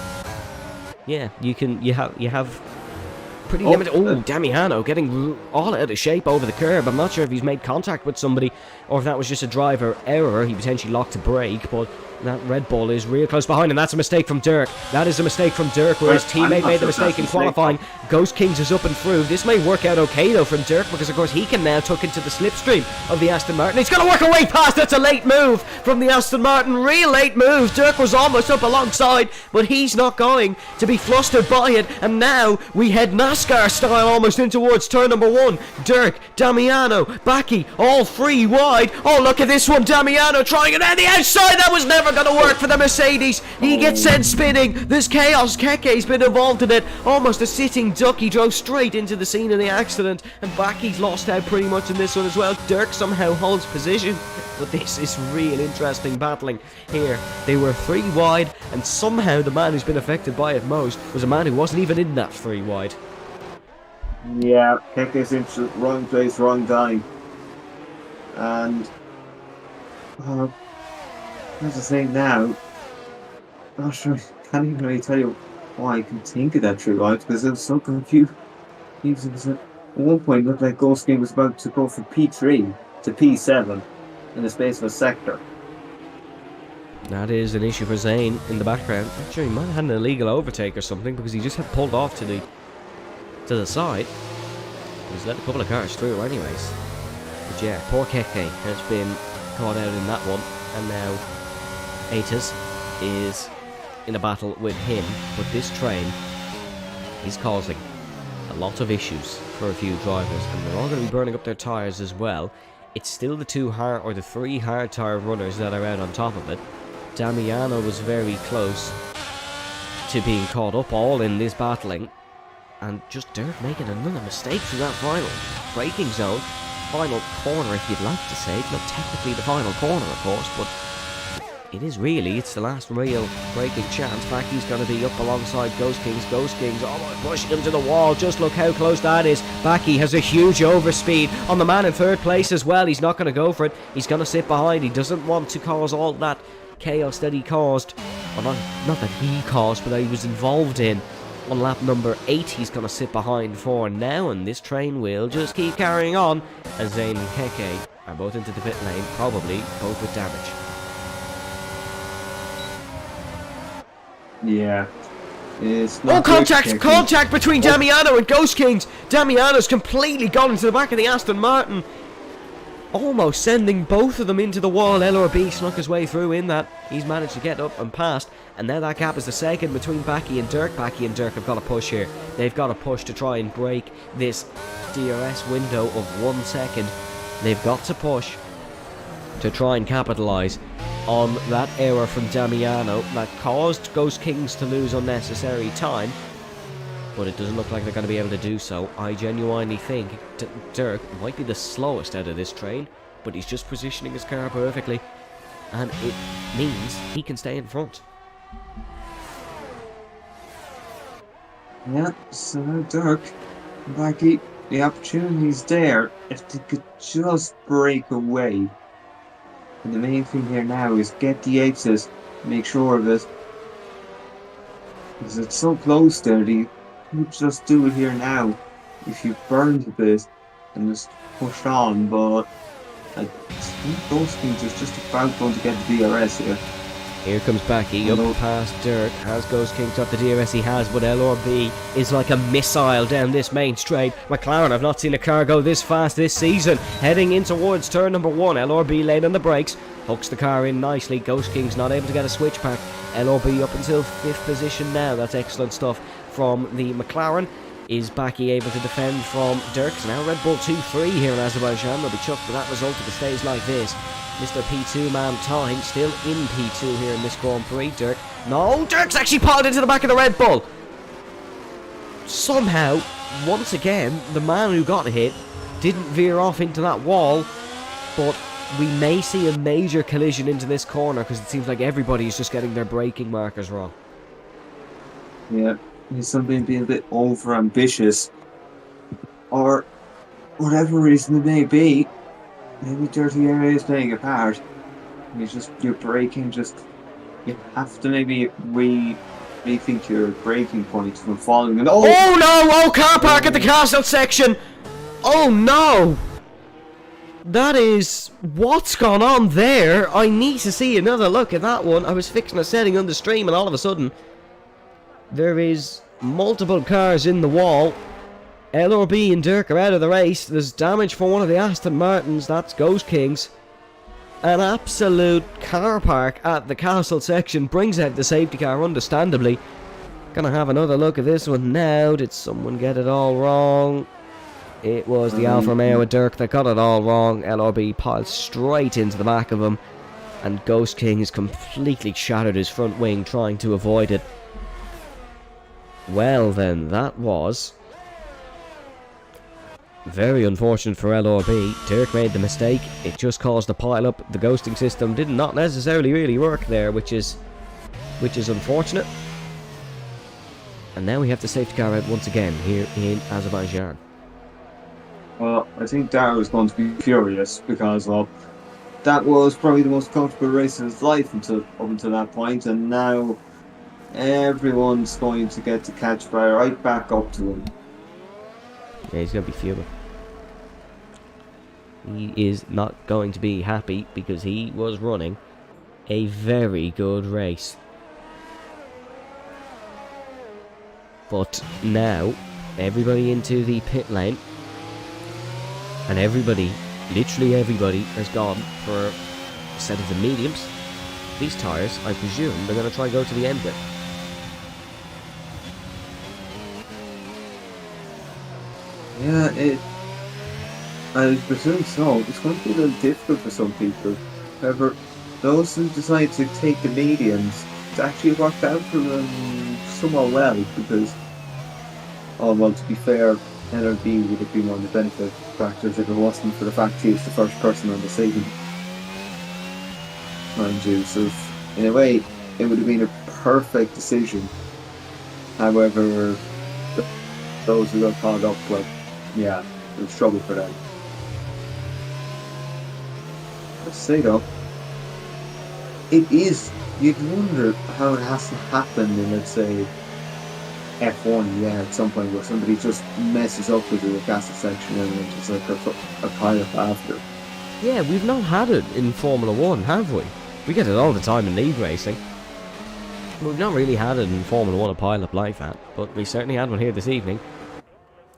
Yeah, you have pretty Oh, limited. Oh, Damiano getting all out of shape over the curb. I'm not sure if he's made contact with somebody or if that was just a driver error. He potentially locked a brake, but that Red Bull is real close behind, and that's a mistake from Dirk. That is a mistake from Dirk, where his teammate made the mistake in qualifying. Ghost Kings is up and through. This may work out okay, though, from Dirk, because, of course, he can now tuck into the slipstream of the Aston Martin. He's going to work away past. That's a late move from the Aston Martin. Real late move. Dirk was almost up alongside, but he's not going to be flustered by it. And now we head NASCAR style almost in towards turn number 1. Dirk, Damiano, Bacchi, all three wide. Oh, look at this one. Damiano trying it on the outside. That was never going to work for the Mercedes. He gets sent spinning. There's chaos. Keke's been involved in it. Almost a sitting duck. He drove straight into the scene of the accident, and Bacchi's lost out pretty much in this one as well. Dirk somehow holds position, but this is real interesting battling here. They were 3 wide, and somehow the man who's been affected by it most was a man who wasn't even in that 3 wide. Yeah, Keke's in the wrong place, wrong time. And as I say now, I'm not sure, I can't even really tell you why I can think of that true right, because it was so confused. At one point, it looked like Ghost Game was about to go from P3 to P7 in the space of a sector. That is an issue for Zane in the background. I'm sure he might have had an illegal overtake or something, because he just had pulled off to the side. He's let a couple of cars through anyways. But yeah, poor Keke has been caught out in that one, and now Atas is in a battle with him, but this train is causing a lot of issues for a few drivers, and they're all going to be burning up their tyres as well. It's still the 3 hard tyre runners that are out on top of it. Damiano was very close to being caught up all in this battling, and just Dirk making another mistake through that final braking zone. Final corner, if you'd like to say. Not technically the final corner, of course, but it is really. It's the last real braking chance. Bacchi's going to be up alongside Ghost Kings. Ghost Kings almost pushing him to the wall. Just look how close that is. Bacchi has a huge overspeed on the man in 3rd place as well. He's not going to go for it. He's going to sit behind. He doesn't want to cause all that chaos that he caused. Well, not that he caused, but that he was involved in. On lap number 8, he's going to sit behind for now, and this train will just keep carrying on as Zane and Keke are both into the pit lane, probably both with damage. Yeah. It's not contact between Damiano and Ghost Kings. Damiano's completely gone into the back of the Aston Martin, almost sending both of them into the wall. LRB snuck his way through in that. He's managed to get up and past, and now that gap is the second between Bacchi and Dirk. Bacchi and Dirk have got to push here. They've got to push to try and break this DRS window of 1 second. They've got to push to try and capitalise on that error from Damiano that caused Ghost Kings to lose unnecessary time, but it doesn't look like they're going to be able to do so. I genuinely think Dirk might be the slowest out of this train, but he's just positioning his car perfectly, and it means he can stay in front. Yeah, so Dirk, Bacchi, the opportunity's there if they could just break away. And the main thing here now is get the exit, make sure of it. Because it's so close there, you could just do it here now if you burned a bit and just push on, but I think those things are just about going to get the DRS here. Here comes Bacchi, up past Dirk. Has Ghost King got the DRS? He has, but LRB is like a missile down this main straight. McLaren, I've not seen a car go this fast this season. Heading in towards turn number 1. LRB late on the brakes. Hooks the car in nicely. Ghost King's not able to get a switch back. LRB up until 5th position now. That's excellent stuff from the McLaren. Is Bacchi able to defend from Dirk? So now Red Bull 2-3 here in Azerbaijan. They'll be chuffed for that result if it stays like this. Mr. P2 man time still in P2 here in this Grand Prix. Dirk. No, Dirk's actually piled into the back of the Red Bull. Somehow, once again, the man who got hit didn't veer off into that wall, but we may see a major collision into this corner because it seems like everybody's just getting their braking markers wrong. Yeah, he's something being a bit over ambitious, or whatever reason it may be. Maybe dirty area is playing a part. You're braking. You have to maybe rethink your braking points from falling. And Oh no! Oh, car park at the castle section! Oh no! That is... What's gone on there? I need to see another look at that one. I was fixing a setting on the stream and all of a sudden... There is multiple cars in the wall. LRB and Dirk are out of the race. There's damage for one of the Aston Martins. That's Ghost Kings. An absolute car park at the castle section brings out the safety car, understandably. Gonna have another look at this one now. Did someone get it all wrong? It was the Alfa Romeo with Dirk that got it all wrong. LRB piled straight into the back of him. And Ghost King has completely shattered his front wing trying to avoid it. Well then, that was... very unfortunate for LRB. Dirk made the mistake. It just caused a pile-up. The ghosting system did not necessarily really work there, which is unfortunate. And now we have the safety car out once again here in Azerbaijan. Well, I think Dara is going to be furious because, well, that was probably the most comfortable race of his life up until that point, and now everyone's going to get to catch fire right back up to him. Yeah, he's going to be fuming. He is not going to be happy because he was running a very good race. But now, everybody into the pit lane. And everybody, literally everybody, has gone for a set of the mediums. These tyres, I presume, they're going to try and go to the end with. Yeah, I presume so. It's going to be a little difficult for some people. However, those who decide to take the mediums, it's actually worked out for them somewhat well because, oh well, to be fair, NRB would have been one of the benefit factors if it wasn't for the fact he was the first person on the scene. Mind you, so in a way, it would have been a perfect decision. However, those who got caught up, well, yeah, it was trouble for them. Let's say though, it is, you'd wonder how it has to happen in, let's say, F1, yeah, at some point where somebody just messes up with the castle section and then just like a pile-up after. Yeah, we've not had it in Formula 1, have we? We get it all the time in league racing. We've not really had it in Formula 1, a pile-up like that, but we certainly had one here this evening.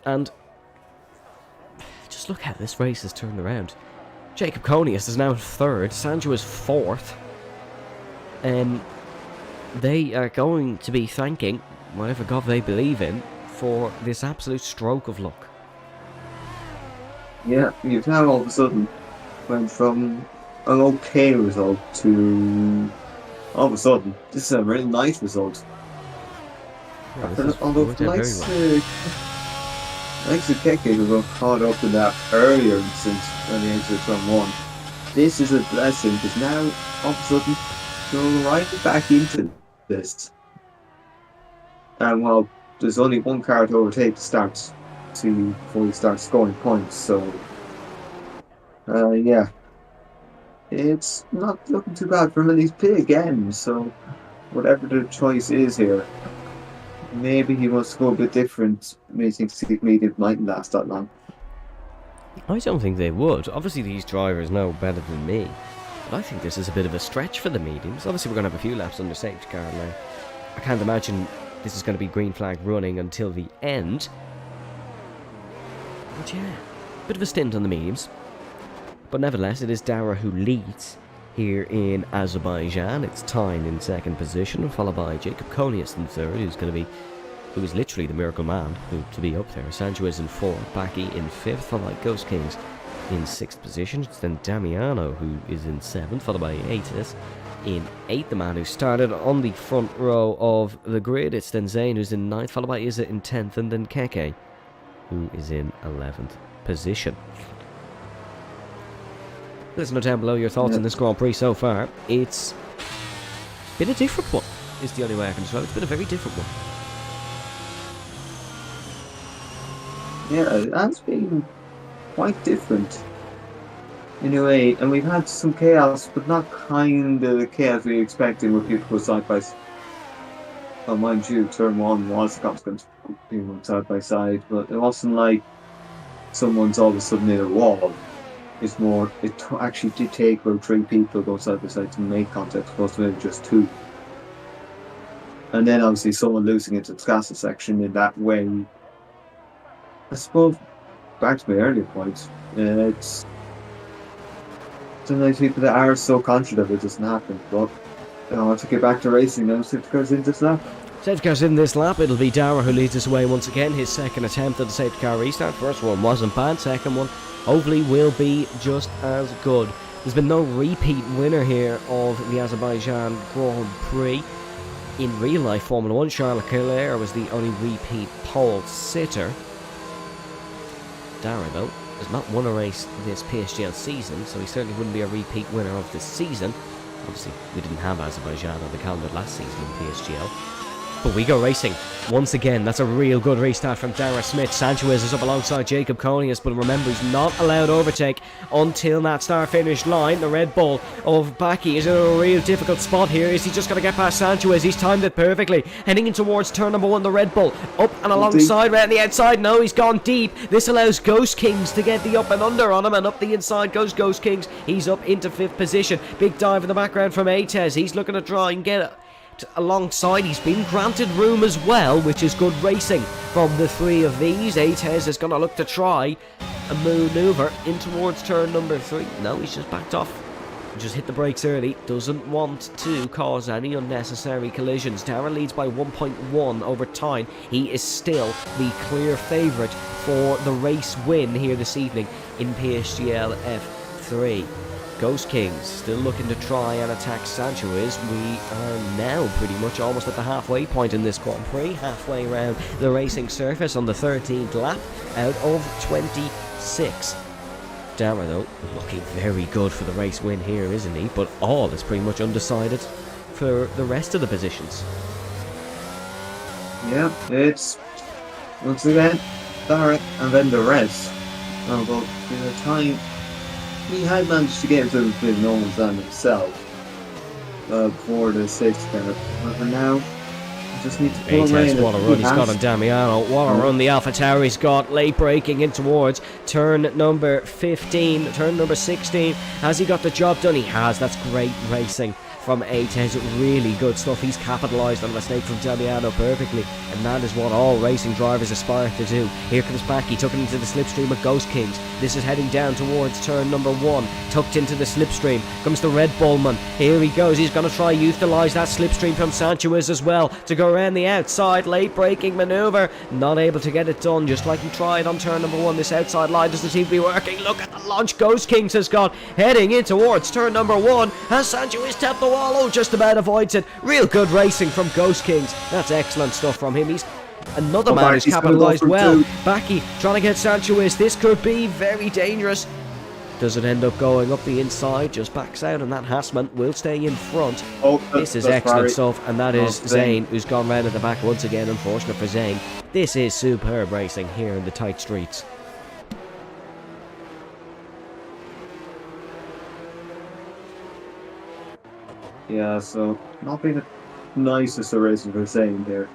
And just look how this race has turned around. Jacob Konius is now third, Sancho is fourth. They are going to be thanking whatever god they believe in for this absolute stroke of luck. Yeah, you've now all of a sudden went from an okay result to all of a sudden this is a really nice result. Yeah, Although likes the Keke who got caught up in that earlier instance when he exited turn 1. This is a blessing because now all of a sudden you're right back into this. And well, there's only one car to overtake before he starts scoring points, so yeah. It's not looking too bad for him, and he's P again, so whatever the choice is here, maybe he wants to go a bit different. Maybe thinks the medium mightn't last that long. I don't think they would. Obviously these drivers know better than me, but I think this is a bit of a stretch for the mediums. Obviously we're going to have a few laps under safety car now. I can't imagine this is going to be green flag running until the end. But yeah, bit of a stint on the mediums. But nevertheless, it is Dara who leads here in Azerbaijan. It's Tyne in second position, followed by Jacob Konius in third, who is literally the miracle man to be up there. Sancho is in fourth, Baki in fifth, followed by Ghost Kings in sixth position. It's then Damiano who is in seventh, followed by Atis in 8th, the man who started on the front row of the grid. It's then Zayn who's in 9th, followed by Izza in 10th, and then Keke who is in 11th position. Let us know down below your thoughts on this Grand Prix so far. It's been a different one, is the only way I can describe it. It's been a very different one. Yeah, it has been quite different. Anyway, and we've had some chaos, but not kind of the chaos we expected with people go side by side. Well, mind you, turn one was the consequence of people side by side, but it wasn't like someone's all of a sudden in a wall. It's more, actually did take about 3 people go side by side to make contact, opposed to maybe just 2. And then obviously someone losing into the Scassa section in that way. I suppose, back to my earlier point, it's sometimes people that are so confident of it doesn't happen, but I want to get back to racing now. Safety cars in this lap. Safety cars in this lap. It'll be Dara who leads us away once again. His second attempt at the safety car restart. First one wasn't bad. Second one hopefully will be just as good. There's been no repeat winner here of the Azerbaijan Grand Prix. In real life Formula 1, Charles Leclerc was the only repeat pole sitter. Dara, though, has not won a race this PSGL season, so he certainly wouldn't be a repeat winner of this season. Obviously, we didn't have Azerbaijan on the calendar last season in PSGL. But we go racing once again. That's a real good restart from Dara Smith. Sanchez is up alongside Jacob Konius, but remember, he's not allowed overtake until that start-finish line. The Red Bull of Baki is in a real difficult spot here. Is he just going to get past Sanchez? He's timed it perfectly. Heading in towards turn number 1, the Red Bull. Up and alongside, right on the outside. No, he's gone deep. This allows Ghost Kings to get the up and under on him, and up the inside goes Ghost Kings. He's up into 5th position. Big dive in the background from Atez. He's looking to try and get it alongside. He's been granted room as well, which is good racing from the 3 of these. Atez is going to look to try a manoeuvre in towards turn number 3. No, he's just backed off. Just hit the brakes early. Doesn't want to cause any unnecessary collisions. Dara leads by 1.1 over time. He is still the clear favourite for the race win here this evening in PSGL F3. Ghost Kings still looking to try and attack Sanchez. We are now pretty much almost at the halfway point in this Grand Prix, halfway around the racing surface on the 13th lap out of 26. Dara, though, looking very good for the race win here, isn't he? But all is pretty much undecided for the rest of the positions. Yeah, it's once again Dara and then the rest. Oh, but in the time he had managed to get into a bit of no man's land himself before the safety car. However, now you just need to pull away. What a run he's got on Damiano. What a run the Alpha Tauri's got. Late braking in towards turn number 15, turn number 16. Has he got the job done? He has. That's great racing from Atez. Really good stuff. He's capitalised on a mistake from Damiano perfectly, and that is what all racing drivers aspire to do. Here comes Baki, tucked into the slipstream of Ghost Kings. This is heading down towards turn number 1, tucked into the slipstream. Comes the Red Bullman. Here he goes. He's going to try utilise that slipstream from Sanchez as well to go around the outside. Late braking manoeuvre. Not able to get it done, just like he tried on turn number 1. This outside line doesn't seem to be working. Look at the launch Ghost Kings has got. Heading in towards turn number 1. Has Sanchez tapped the wall? Oh, just about avoids it. Real good racing from Ghost Kings. That's excellent stuff from him. He's another man who's capitalised well. Baki trying to get Sanchez. This could be very dangerous. Does it end up going up the inside? Just backs out, and that Hassman will stay in front. This is excellent stuff, and that is Zane, who's gone round at the back once again. Unfortunate for Zane. This is superb racing here in the tight streets. Yeah, so not being the nicest of racing for saying there.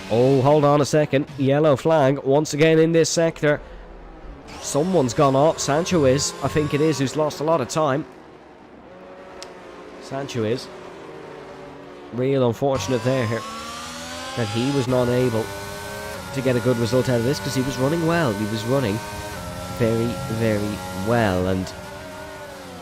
Oh, hold on a second. Yellow flag once again in this sector. Someone's gone off. Sanchez, I think it is, who's lost a lot of time. Sanchez. Real unfortunate there that he was not able to get a good result out of this, because he was running well. He was running very, very well, and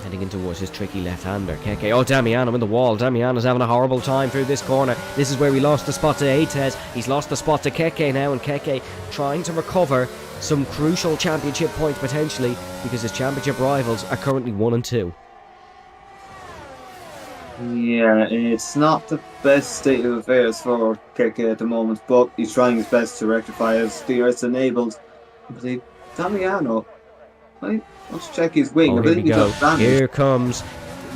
heading in towards his tricky left-hander, Keke. Oh, Damiano in the wall. Damiano's having a horrible time through this corner. This is where he lost the spot to Atez. He's lost the spot to Keke now, and Keke trying to recover some crucial championship points potentially, because his championship rivals are currently 1 and 2. Yeah, it's not the best state of affairs for Keke at the moment, but he's trying his best to rectify as DRS enabled. I believe Damiano, let's check his wing. Oh, here we go. Here comes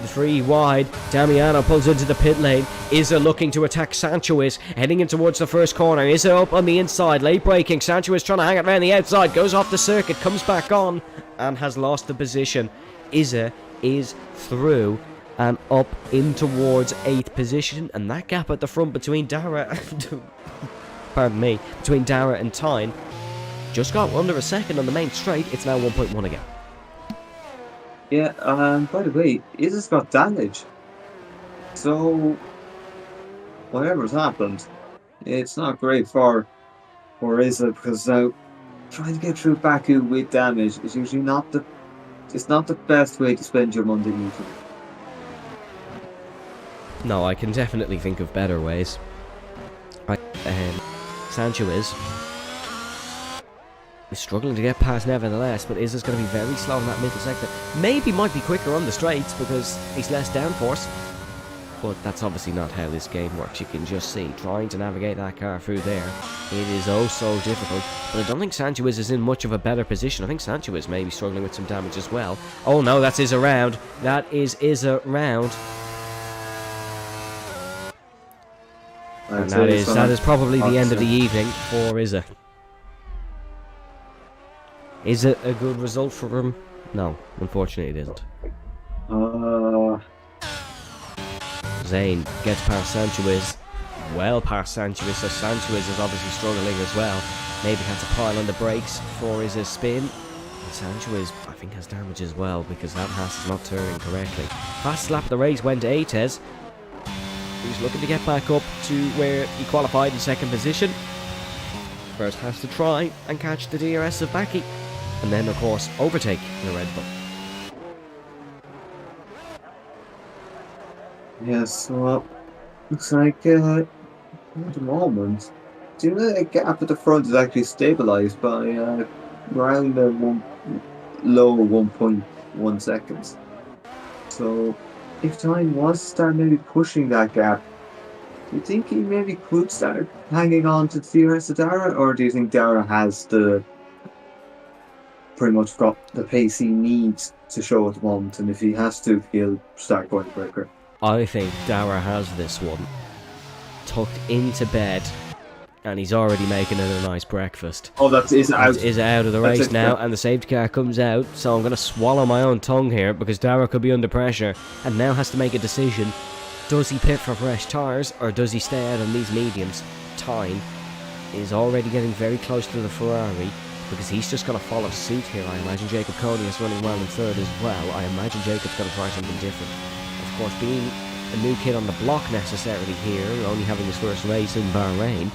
3 wide. Damiano pulls into the pit lane. Izza looking to attack Sancho, heading in towards the first corner. Izza up on the inside, late braking. Sancho is trying to hang it around the outside, goes off the circuit, comes back on, and has lost the position. Izza is through and up in towards 8th position, and that gap at the front between Dara and between Dara and Tyne just got under a second on the main straight. It's now 1.1 again. Yeah, by the way, Izza's got damage. So, whatever's happened, it's not great for Izza, because now trying to get through Baku with damage is usually not the best way to spend your Monday evening. No, I can definitely think of better ways. Sancho is struggling to get past nevertheless, but Izza's going to be very slow in that middle sector. Maybe might be quicker on the straights because he's less downforce. But that's obviously not how this game works. You can just see, trying to navigate that car through there, it is oh so difficult. But I don't think Sancho is in much of a better position. I think Sancho is maybe struggling with some damage as well. Oh no, that's Izza round. That is Izza round. And that is probably the end of the evening for Izza. Is it a good result for him? No, unfortunately it isn't. Zayn gets past Sancho, well past Sancho, so Sancho is obviously struggling as well. Maybe had to pile on the brakes for his spin. And Sancho I think, has damage as well, because that Haas is not turning correctly. Fast lap of the race went to Ates, who's looking to get back up to where he qualified in 2nd position. First has to try and catch the DRS of Baki, and then of course overtake the Red Bull. Yes, well, looks like at the moment, the gap at the front is actually stabilised by around low 1.1 seconds. So, if Tyne was to start maybe pushing that gap, do you think he maybe could start hanging on to DRS of Dara, or do you think Dara has pretty much got the pace he needs to show at the moment, and if he has to, he'll start going quicker? I think Dara has this one tucked into bed, and he's already making it a nice breakfast. Oh, that is out. Is out of the race now, and the safety car comes out, so I'm going to swallow my own tongue here, because Dara could be under pressure, and now has to make a decision. Does he pit for fresh tyres, or does he stay out on these mediums? Tyne is already getting very close to the Ferrari, because he's just going to follow suit here. I imagine Jacob Coney is running well in 3rd as well. I imagine Jacob's going to try something different. Of course, being a new kid on the block necessarily here, only having his first race in Bahrain,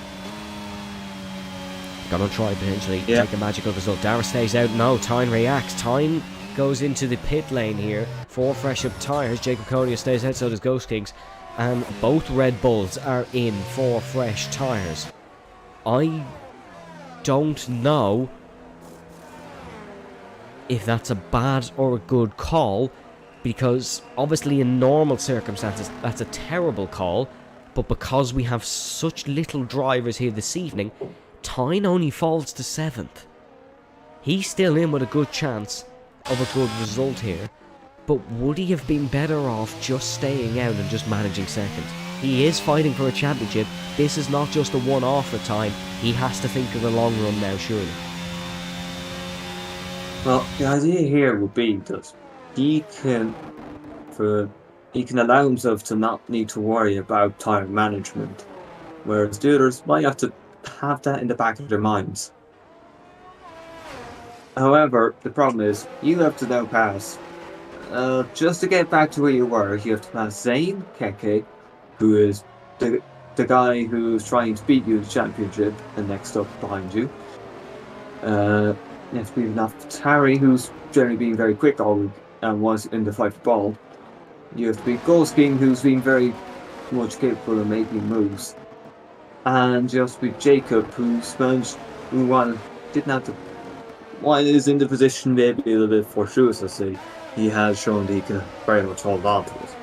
gonna try potentially take a magical result. Dara stays out. No, Tyne reacts. Tyne goes into the pit lane here for fresh up tyres. Jacob Coney stays out, so does Ghost Kings, and both Red Bulls are in for fresh tyres. I don't know if that's a bad or a good call, because obviously in normal circumstances that's a terrible call, but because we have such little drivers here this evening, Tyne only falls to 7th. He's still in with a good chance of a good result here, but would he have been better off just staying out and just managing 2nd? He is fighting for a championship. This is not just a one-off for Tyne. He has to think of the long run now, surely. Well, the idea here would be that he can allow himself to not need to worry about tyre management, whereas the others might have to have that in the back of their minds. However, the problem is you have to now pass. Just to get back to where you were, you have to pass Zayn Keke, who is the guy who's trying to beat you in the championship, and next up behind you. You have to beat Naftari, who's generally been very quick all week and was in the fight for ball. You have to beat Ghost King, who's been very much capable of making moves. And you have to beat Jacob, who is in the position maybe a little bit fortuitously, he has shown that he can very much hold on to it.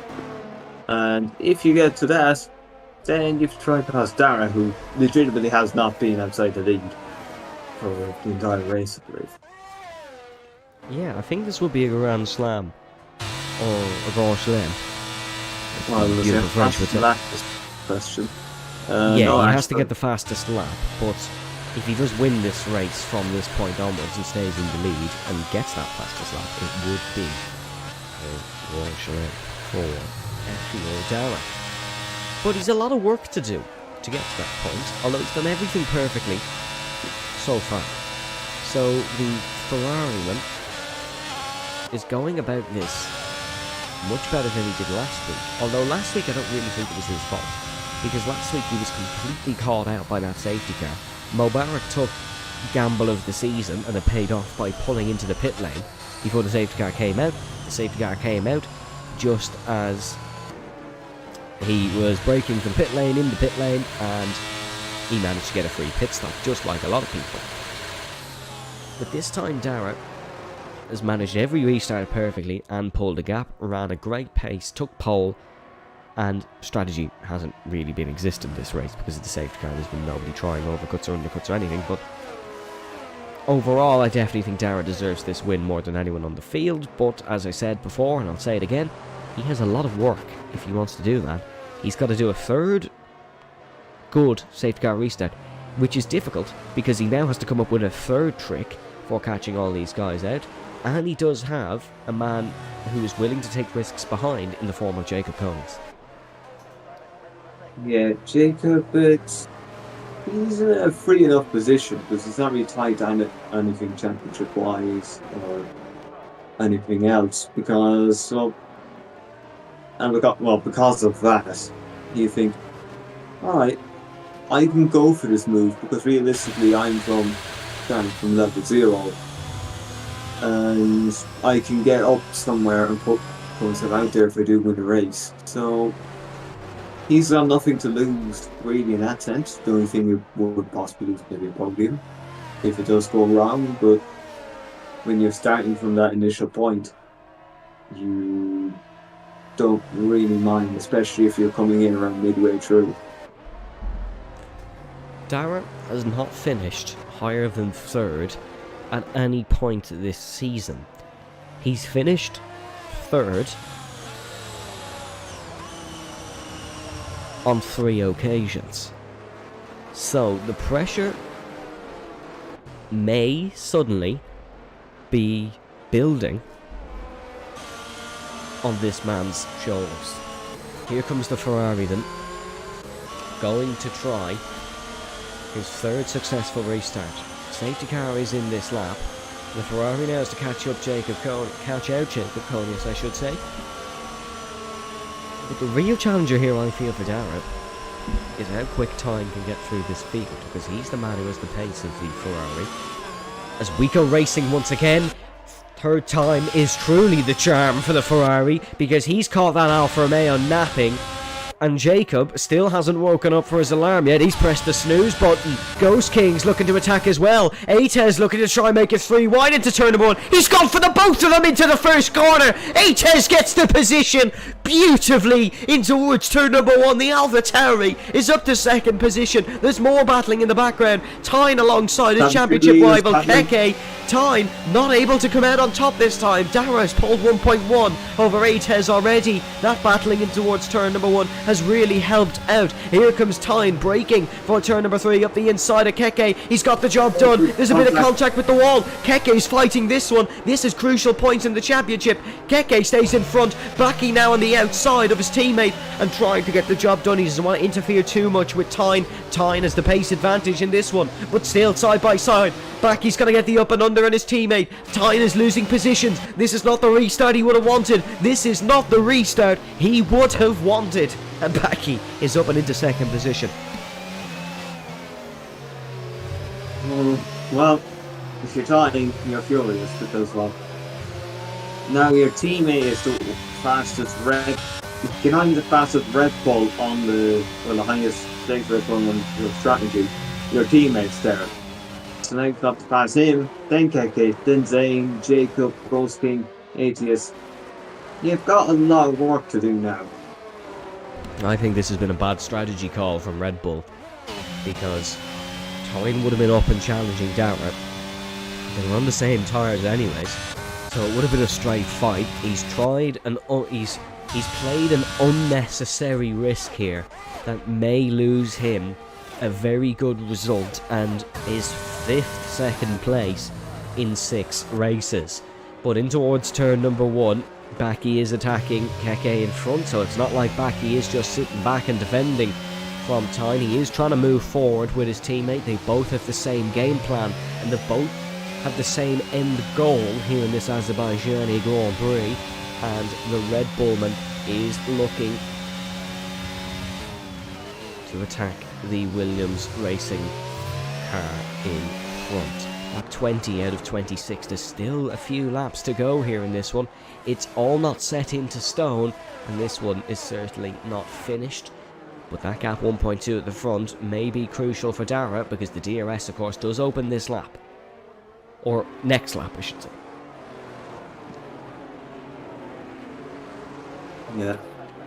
And if you get to that, then you have to try and pass Dara, who legitimately has not been outside the lead for the entire race, I believe. Yeah, I think this will be a grand slam or Grand Chelem? Well, there's Beautiful a French would say. fastest question. Yeah, no, he has to actually, get the fastest lap, but if he does win this race from this point onwards and stays in the lead and gets that fastest lap, it would be Grand Chelem for FPO Dara. But he's a lot of work to do to get to that point, although he's done everything perfectly so far. So the Ferrariman is going about this much better than he did last week. Although last week I don't really think it was his fault, because last week he was completely caught out by that safety car. Mubarak took gamble of the season and it paid off by pulling into the pit lane before the safety car came out. The safety car came out just as he was braking from pit lane in the pit lane, and he managed to get a free pit stop, just like a lot of people. But this time Dara has managed every restart perfectly and pulled a gap, ran a great pace, took pole, and strategy hasn't really been existent this race because of the safety car. There's been nobody trying overcuts or undercuts or anything, but overall I definitely think Dara deserves this win more than anyone on the field. But as I said before, and I'll say it again, he has a lot of work if he wants to do that. He's got to do a third good safety car restart, which is difficult because he now has to come up with a third trick for catching all these guys out. And he does have a man who is willing to take risks behind in the form of Jacob Koenigs. yeah, Jacob, he's in a free enough position because he's not really tied down to anything championship-wise or anything else. Because of that, you think, all right, I can go for this move because realistically, I'm starting from level 0. And I can get up somewhere and put myself out there if I do win a race. So he's got nothing to lose, really, in that sense. The only thing we would possibly lose maybe a podium if it does go wrong. But when you're starting from that initial point, you don't really mind, especially if you're coming in around midway through. Dara has not finished higher than third at any point this season. He's finished third on 3 occasions. So the pressure may suddenly be building on this man's shoulders. Here comes the Ferrari then, going to try his third successful restart. Safety car is in this lap. The Ferrari now has to catch out Jacob Koenigs, I should say. But the real challenger here, I feel, for Dara is how quick Time can get through this field, because he's the man who has the pace of the Ferrari. As we go racing once again, third time is truly the charm for the Ferrari, because he's caught that Alfa Romeo napping. And Jacob still hasn't woken up for his alarm yet. He's pressed the snooze button. Ghost King's looking to attack as well. Atez looking to try and make it 3 wide into turn number 1. He's gone for the both of them into the first corner. Atez gets the position beautifully in towards turn number 1. The AlphaTauri is up to second position. There's more battling in the background. Tyne alongside his championship rival Keke. Tyne not able to come out on top this time. Dara's pulled 1.1 over Atez already. That battling in towards turn number 1 has really helped out. Here comes Tyne braking for turn number 3 up the inside of Keke. He's got the job done. There's a bit of contact with the wall. Keke's fighting this one. This is crucial points in the championship. Keke stays in front. Baki now on the outside of his teammate and trying to get the job done. He doesn't want to interfere too much with Tyne. Tyne has the pace advantage in this one, but still side by side. Baki's going to get the up and under on his teammate. Tyne is losing positions. This is not the restart he would have wanted. This is not the restart he would have wanted. And Baki is up and into second position. Well, if you're Tyne, you're furious because, well, now your teammate is the fastest Red. Behind the fastest Red Bull on the highest stakes Red Bull on your strategy. Your teammate's there. So now you've got to pass him, then Keke, then Zane, Jacob, Ghost King, ATS. You've got a lot of work to do now. I think this has been a bad strategy call from Red Bull, because Tyne would have been up and challenging Dara. They were on the same tyres anyways, So it would have been a straight fight. He's tried and he's played an unnecessary risk here that may lose him a very good result and his 5th second place in 6 races. But in towards turn number 1, Baki is attacking Keke in front, so it's not like Baki is just sitting back and defending from Tyne. He is trying to move forward with his teammate. They both have the same game plan, and they both have the same end goal here in this Azerbaijani Grand Prix, and the Red Bullman is looking to attack the Williams Racing car in front. Lap 20 out of 26. There's still a few laps to go here in this one. It's all not set into stone, and this one is certainly not finished. But that gap 1.2 at the front may be crucial for Dara, because the DRS, of course, does open this lap. Or next lap, I should say. Yeah.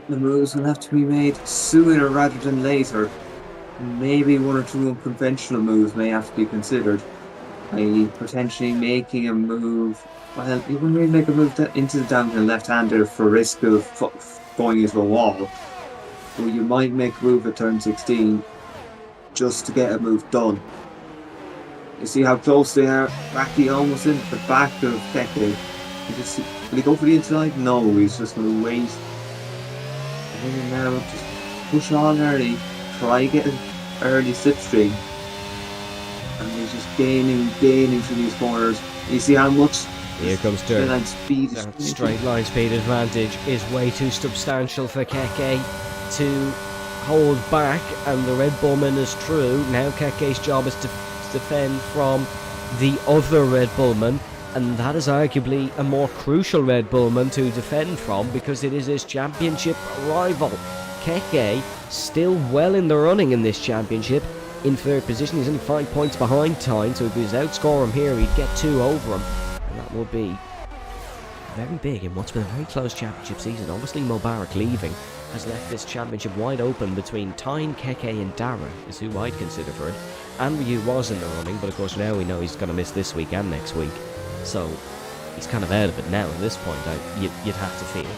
The moves will have to be made sooner rather than later. Maybe 1 or 2 unconventional moves may have to be considered. I.e. potentially making a move. Well, you wouldn't really make a move into the downhill left-hander for risk of going into a wall. But you might make a move at turn 16 just to get a move done. You see how close they are? Baki almost into the back of Keke. Will he go for the inside? No, he's just going to wait. And then now just push on early. Try get an early slipstream. And he's just gaining through these corners. You see how much here comes turn. That straight line speed advantage is way too substantial for Keke to hold back, and the Red Bullman is true. Now Keke's job is to defend from the other Red Bullman, and that is arguably a more crucial Red Bullman to defend from, because it is his championship rival. Keke still well in the running in this championship, in 3rd position. He's only 5 points behind Tyne, so if he was outscore him here, he'd get 2 over him, and that will be very big in what's been a very close championship season. Obviously Mubarak leaving has left this championship wide open between Tyne, Keke and Dara, is who I'd consider for it. And Ryu was in the running, but of course now we know he's going to miss this week and next week, so he's kind of out of it now at this point, you'd have to feel.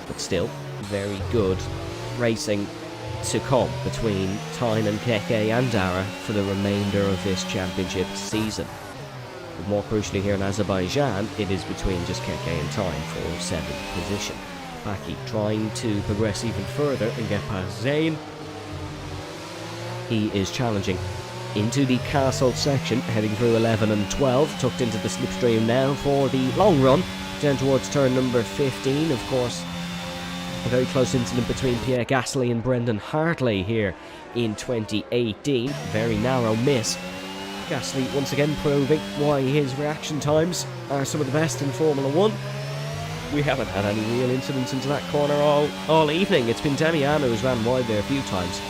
But still, very good racing to come between Tyne and Keke and Dara for the remainder of this championship season. But more crucially here in Azerbaijan, it is between just Keke and Tyne for 7th position. Baki trying to progress even further and get past Zayn. He is challenging into the castle section, heading through 11 and 12, tucked into the slipstream now for the long run, down towards turn number 15. Of course, a very close incident between Pierre Gasly and Brendan Hartley here in 2018. Very narrow miss. Gasly once again proving why his reaction times are some of the best in Formula 1. We haven't had any real incidents into that corner all evening. It's been Demiano who's ran wide there a few times.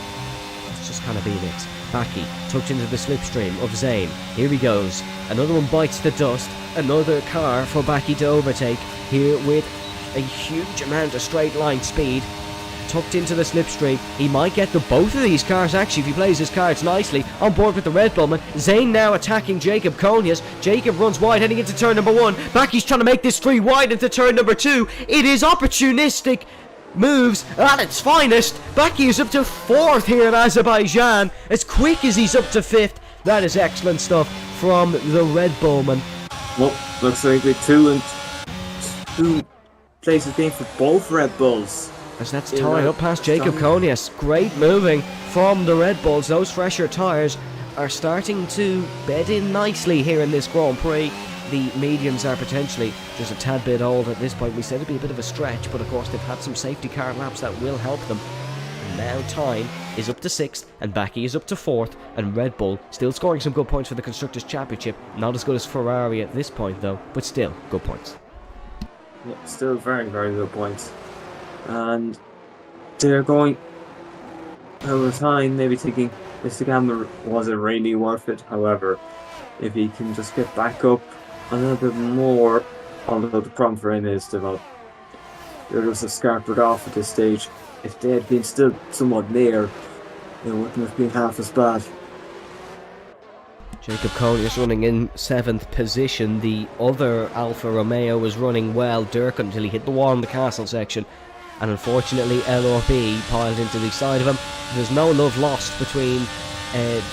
It's just kind of been it. Baki tucked into the slipstream of Zayn. Here he goes. Another one bites the dust. Another car for Baki to overtake here with a huge amount of straight line speed. Tucked into the slipstream. He might get the both of these cars actually if he plays his cards nicely. On board with the Red Bullman. Zayn now attacking Jacob Konyas. Jacob runs wide heading into turn number 1. Baki's trying to make this 3 wide into turn number 2. It is opportunistic moves at its finest. Baki is up to 4th here in Azerbaijan. As quick as he's up to 5th. That is excellent stuff from the Red Bullman. Well, looks like we're 2 places game for both Red Bulls. As that's tied up past Jacob Konyas. Great moving from the Red Bulls. Those fresher tyres are starting to bed in nicely here in this Grand Prix. The mediums are potentially just a tad bit old at this point. We said it'd be a bit of a stretch, but of course they've had some safety car laps that will help them. And now Tyne is up to 6th and Baki is up to 4th, and Red Bull still scoring some good points for the Constructors' Championship. Not as good as Ferrari at this point though, but still good points. Yeah, still very, very good points. And they're going over time, maybe thinking this gamble wasn't really worth it. However, if he can just get back up a little bit more, although the problem for him is that they're just have scarpered off at this stage. If they had been still somewhat near, it wouldn't have been half as bad. Jacob Konius running in 7th position. The other Alfa Romeo was running well, Dirk, until he hit the wall in the castle section. And unfortunately, LRB piled into the side of him. There's no love lost between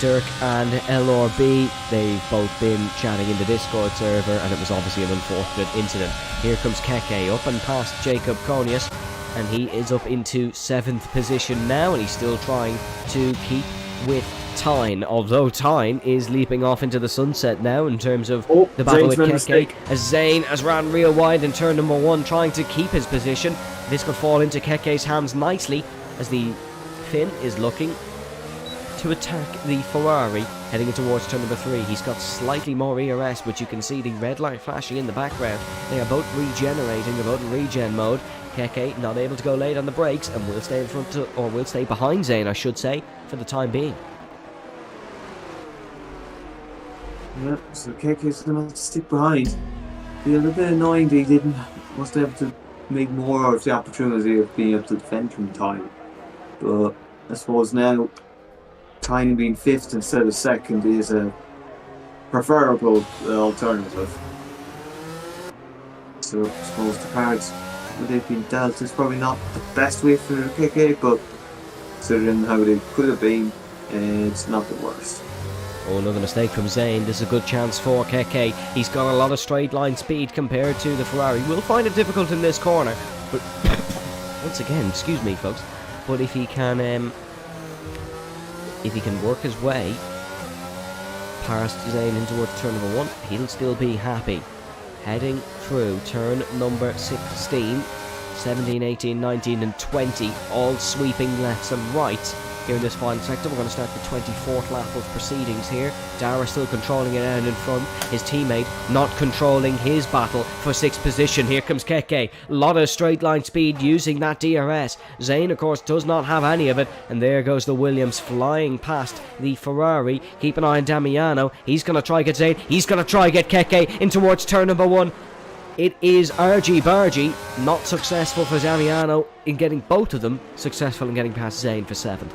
Dirk and LRB. They've both been chatting in the Discord server, and it was obviously an unfortunate incident. Here comes Keke up and past Jacob Konius, and he is up into 7th position now, and he's still trying to keep with Tyne, although Tyne is leaping off into the sunset now in terms of the battle with Keke, as Zane has ran real wide in turn number 1, trying to keep his position. This could fall into Keke's hands nicely, as the Finn is looking to attack the Ferrari heading in towards turn number 3. He's got slightly more ERS, but you can see the red light flashing in the background. They are both regenerating, they're both in regen mode. Keke not able to go late on the brakes and will stay in front of, or will stay behind Zane, I should say, for the time being. Yeah, so Keke's going to have to stick behind. Be a little bit annoying that he wasn't able to make more of the opportunity of being able to defend from time. But I suppose now, Tyne being 5th instead of 2nd is a preferable alternative. So I suppose the cards that they've been dealt is probably not the best way for Keke, but considering how they could have been, it's not the worst. Oh, another mistake from Zane. This is a good chance for Keke. He's got a lot of straight line speed compared to the Ferrari. Will find it difficult in this corner, but once again, excuse me folks, but if he can work his way past Zane in towards turn number 1, he'll still be happy. Heading through turn number 16, 17, 18, 19 and 20, all sweeping lefts and right here in this final sector. We're going to start the 24th lap of proceedings here. Dara still controlling it out in front. His teammate not controlling his battle for 6th position. Here comes Keke. A lot of straight line speed using that DRS. Zane, of course, does not have any of it. And there goes the Williams flying past the Ferrari. Keep an eye on Damiano. He's going to try get Zane. He's going to try get Keke in towards turn number 1. It is argy-bargy. Not successful for Damiano in getting both of them. Successful in getting past Zane for 7th.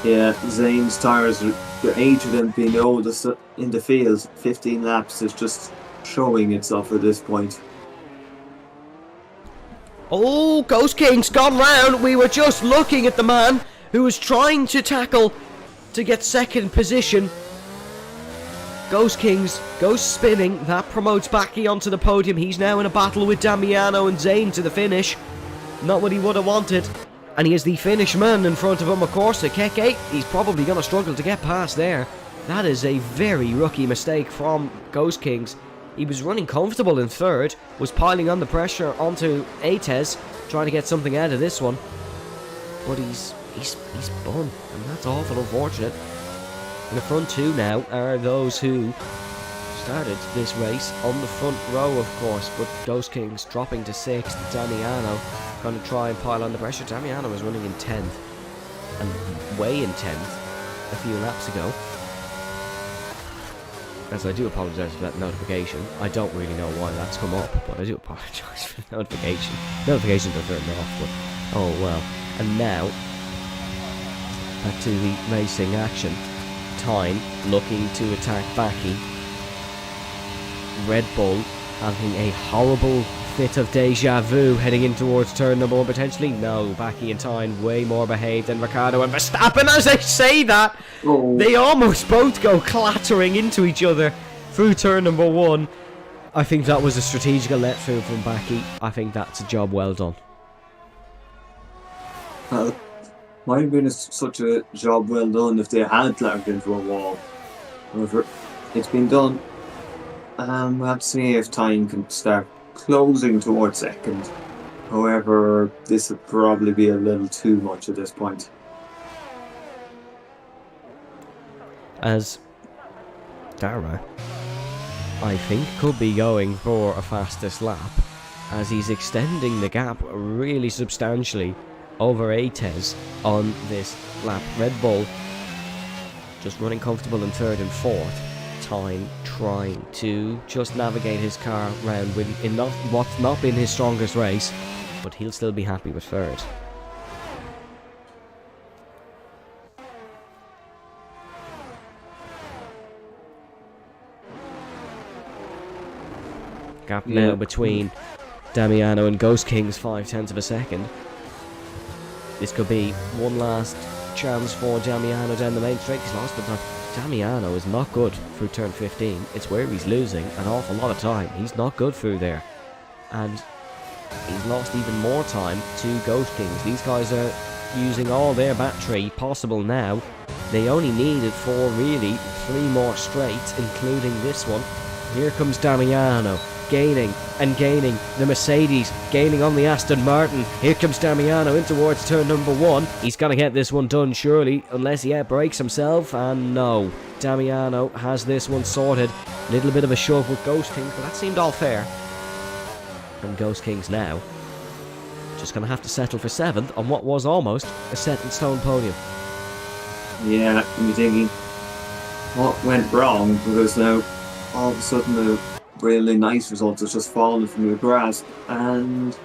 Yeah, Zane's tyres, the age of them being the oldest in the field, 15 laps, is just showing itself at this point. Oh, Ghost King's gone round. We were just looking at the man who was trying to tackle to get 2nd position. Ghost Kings goes spinning. That promotes Baki onto the podium. He's now in a battle with Damiano and Zane to the finish. Not what he would have wanted. And he is the Finnish man in front of him, of course. The Keke, he's probably going to struggle to get past there. That is a very rookie mistake from Ghost Kings. He was running comfortable in 3rd, was piling on the pressure onto Ates, trying to get something out of this one. But he's spun, and that's awful unfortunate. In the front 2 now are those who started this race on the front row, of course, but Ghost Kings dropping to 6th. Damiano going to try and pile on the pressure. Damiano was running in 10th, and way in 10th a few laps ago. As I do apologise for that notification. I don't really know why that's come up, but I do apologise for the notification. Notifications are turned off, but oh well. And now, back to the racing action. Tyne looking to attack Baki. Red Bull having a horrible fit of deja vu heading in towards turn number 1 potentially. No, Baki and Tyne way more behaved than Ricciardo and Verstappen. As I say that, they almost both go clattering into each other through turn number 1. I think that was a strategical let through from Baki. I think that's a job well done. Might have been such a job well done if they had clattered into a wall. However, it's been done. We'll have to see if Tyne can start closing towards 2nd. However, this would probably be a little too much at this point. As Dara, I think, could be going for a fastest lap, as he's extending the gap really substantially over Ates on this lap. Red Bull just running comfortable in 3rd and 4th. Tyne trying to just navigate his car round in what's not been his strongest race, but he'll still be happy with 3rd. Gap now between Damiano and Ghost Kings, 0.5 of a second. This could be one last chance for Damiano down the main straight. He's lost it, but Damiano is not good through turn 15. It's where he's losing an awful lot of time. He's not good through there. And he's lost even more time to Ghost Kings. These guys are using all their battery possible now. They only needed 4, really, 3 more straights, including this one. Here comes Damiano, gaining and gaining. The Mercedes gaining on the Aston Martin. Here comes Damiano in towards turn number 1. He's going to get this one done, surely, unless he outbreaks himself. And no, Damiano has this one sorted. Little bit of a shove with Ghost Kings, but that seemed all fair. And Ghost Kings now just going to have to settle for 7th on what was almost a set-in-stone podium. Yeah, you're thinking, what went wrong? Because now, all of a sudden, the really nice result has just fallen from your grasp, and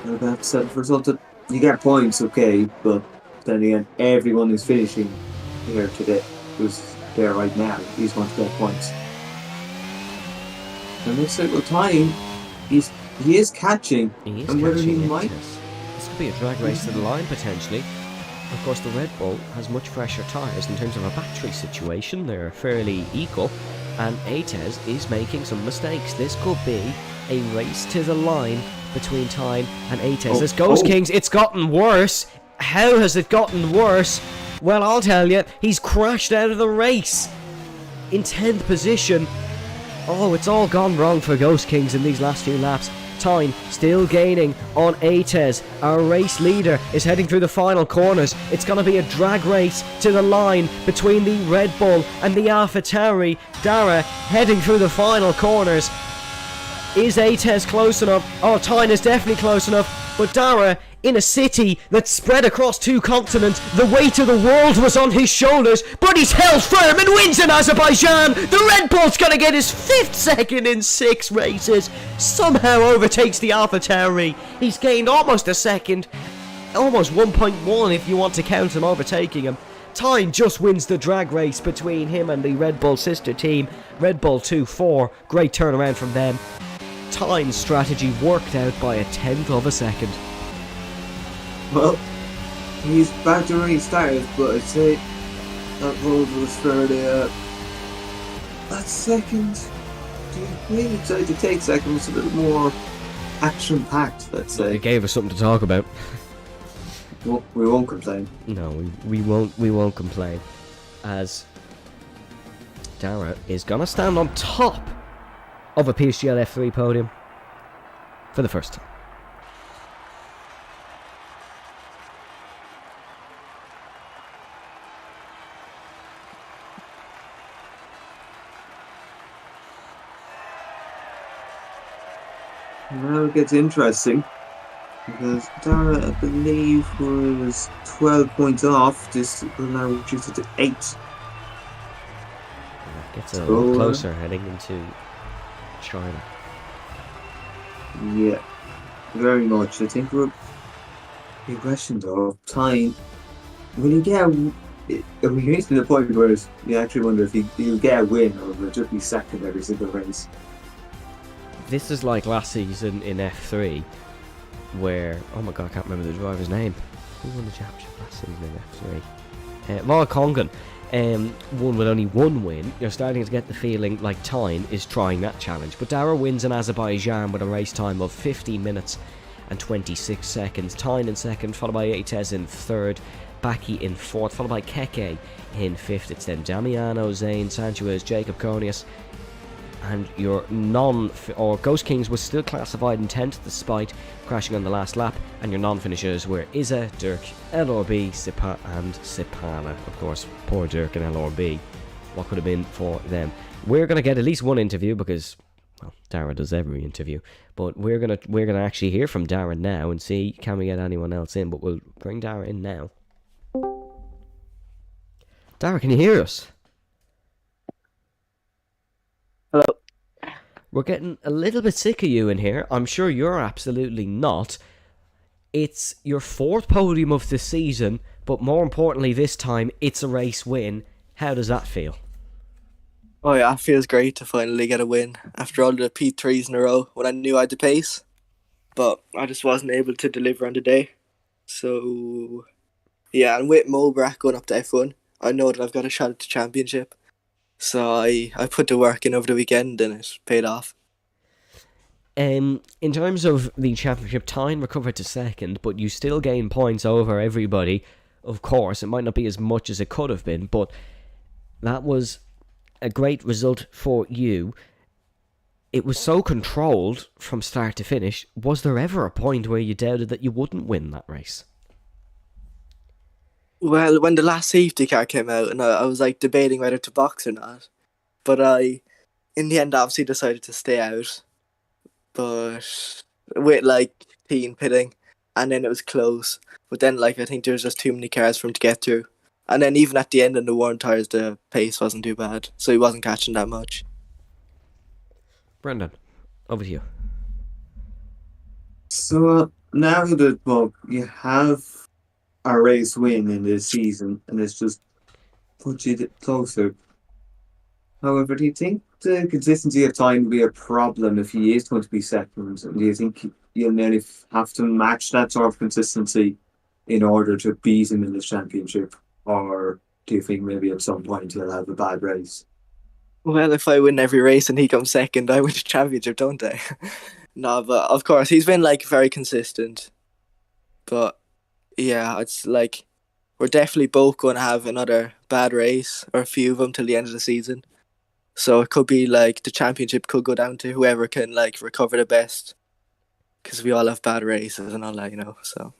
you're going to have to settle for a result that you get points, okay, but then again, everyone who's finishing here today, who's there right now, he's going to get points. And this little time, he is catching, and whether he might. This could be a drag race to the line potentially. Of course, the Red Bull has much fresher tyres in terms of a battery situation. They're fairly equal, and ATEZ is making some mistakes. This could be a race to the line between Tyne and ATEZ. As Ghost Kings, it's gotten worse. How has it gotten worse? Well, I'll tell you, he's crashed out of the race in 10th position. Oh, it's all gone wrong for Ghost Kings in these last few laps. Tyne still gaining on ATEZ. Our race leader is heading through the final corners. It's going to be a drag race to the line between the Red Bull and the AlphaTauri. Dara heading through the final corners. Is ATEZ close enough? Oh, Tyne is definitely close enough. But Dara, in a city that's spread across 2 continents, the weight of the world was on his shoulders, but he's held firm and wins in Azerbaijan. The Red Bull's gonna get his 5th second in 6 races. Somehow overtakes the AlphaTauri. He's gained almost a second, almost 1.1 if you want to count him overtaking him. Tyne just wins the drag race between him and the Red Bull sister team. Red Bull 2-4, great turnaround from them. Tyne's strategy worked out by a 10th of a second. Well, he's back to where he started, but I'd say that road was fairly, that second, maybe decided to take second was a little more action-packed, let's say. It gave us something to talk about. Well, we won't complain. No, we won't complain. As Dara is gonna stand on top of a PSGL F3 podium for the first time. Now it gets interesting, because Dara, I believe, was 12 points off. This will now reduce it to 8. Gets a little closer heading into China. Yeah, very much. I think we're the question though, Tyne, will he get we get to the point where you actually wonder if he'll get a win or will just be second every single race. This is like last season in F3, where, oh my god, I can't remember the driver's name. Who won the championship last season in F3? Val Congan won with only 1 win. You're starting to get the feeling like Tyne is trying that challenge. But Dara wins in Azerbaijan with a race time of 15 minutes and 26 seconds. Tyne in second, followed by ATEZ in third. Baki in fourth, followed by Keke in fifth. It's then Damiano, Zane, Sanchez, Jacob Conius. And your Ghost Kings was still classified in 10th despite crashing on the last lap, and your non-finishers were Iza, Dirk, LRB, Sipa and Sipana. Of course, poor Dirk and LRB. What could have been for them? We're going to get at least one interview because, well, Dara does every interview, but we're gonna actually hear from Dara now and see can we get anyone else in, but we'll bring Dara in now. Dara, can you hear us? Hello. We're getting a little bit sick of you in here. I'm sure you're absolutely not. It's your 4th podium of the season, but more importantly this time, it's a race win. How does that feel? Oh yeah, it feels great to finally get a win after all the P3s in a row when I knew I had the pace, but I just wasn't able to deliver on the day. So yeah, and with Mobrak going up to F1, I know that I've got a shot at the championship. So I put the work in over the weekend and it paid off. In terms of the championship, Tyne recovered to second, but you still gain points over everybody. Of course, it might not be as much as it could have been, but that was a great result for you. It was so controlled from start to finish. Was there ever a point where you doubted that you wouldn't win that race? Well, when the last safety car came out, and I was like debating whether to box or not, but in the end, obviously decided to stay out. But with like teen pitting, and then it was close. But then, like, I think there was just too many cars for him to get through. And then even at the end in the worn tires, the pace wasn't too bad, so he wasn't catching that much. Brendan, over to you. So now that you have a race win in this season, and it's just put you closer. However, do you think the consistency of time will be a problem if he is going to be second? And do you think you'll nearly have to match that sort of consistency in order to beat him in the championship? Or do you think maybe at some point he'll have a bad race? Well, if I win every race and he comes second, I win the championship, don't I? No, but of course he's been like very consistent. But yeah, it's like we're definitely both going to have another bad race or a few of them till the end of the season. So it could be like the championship could go down to whoever can like recover the best, because we all have bad races and all that, So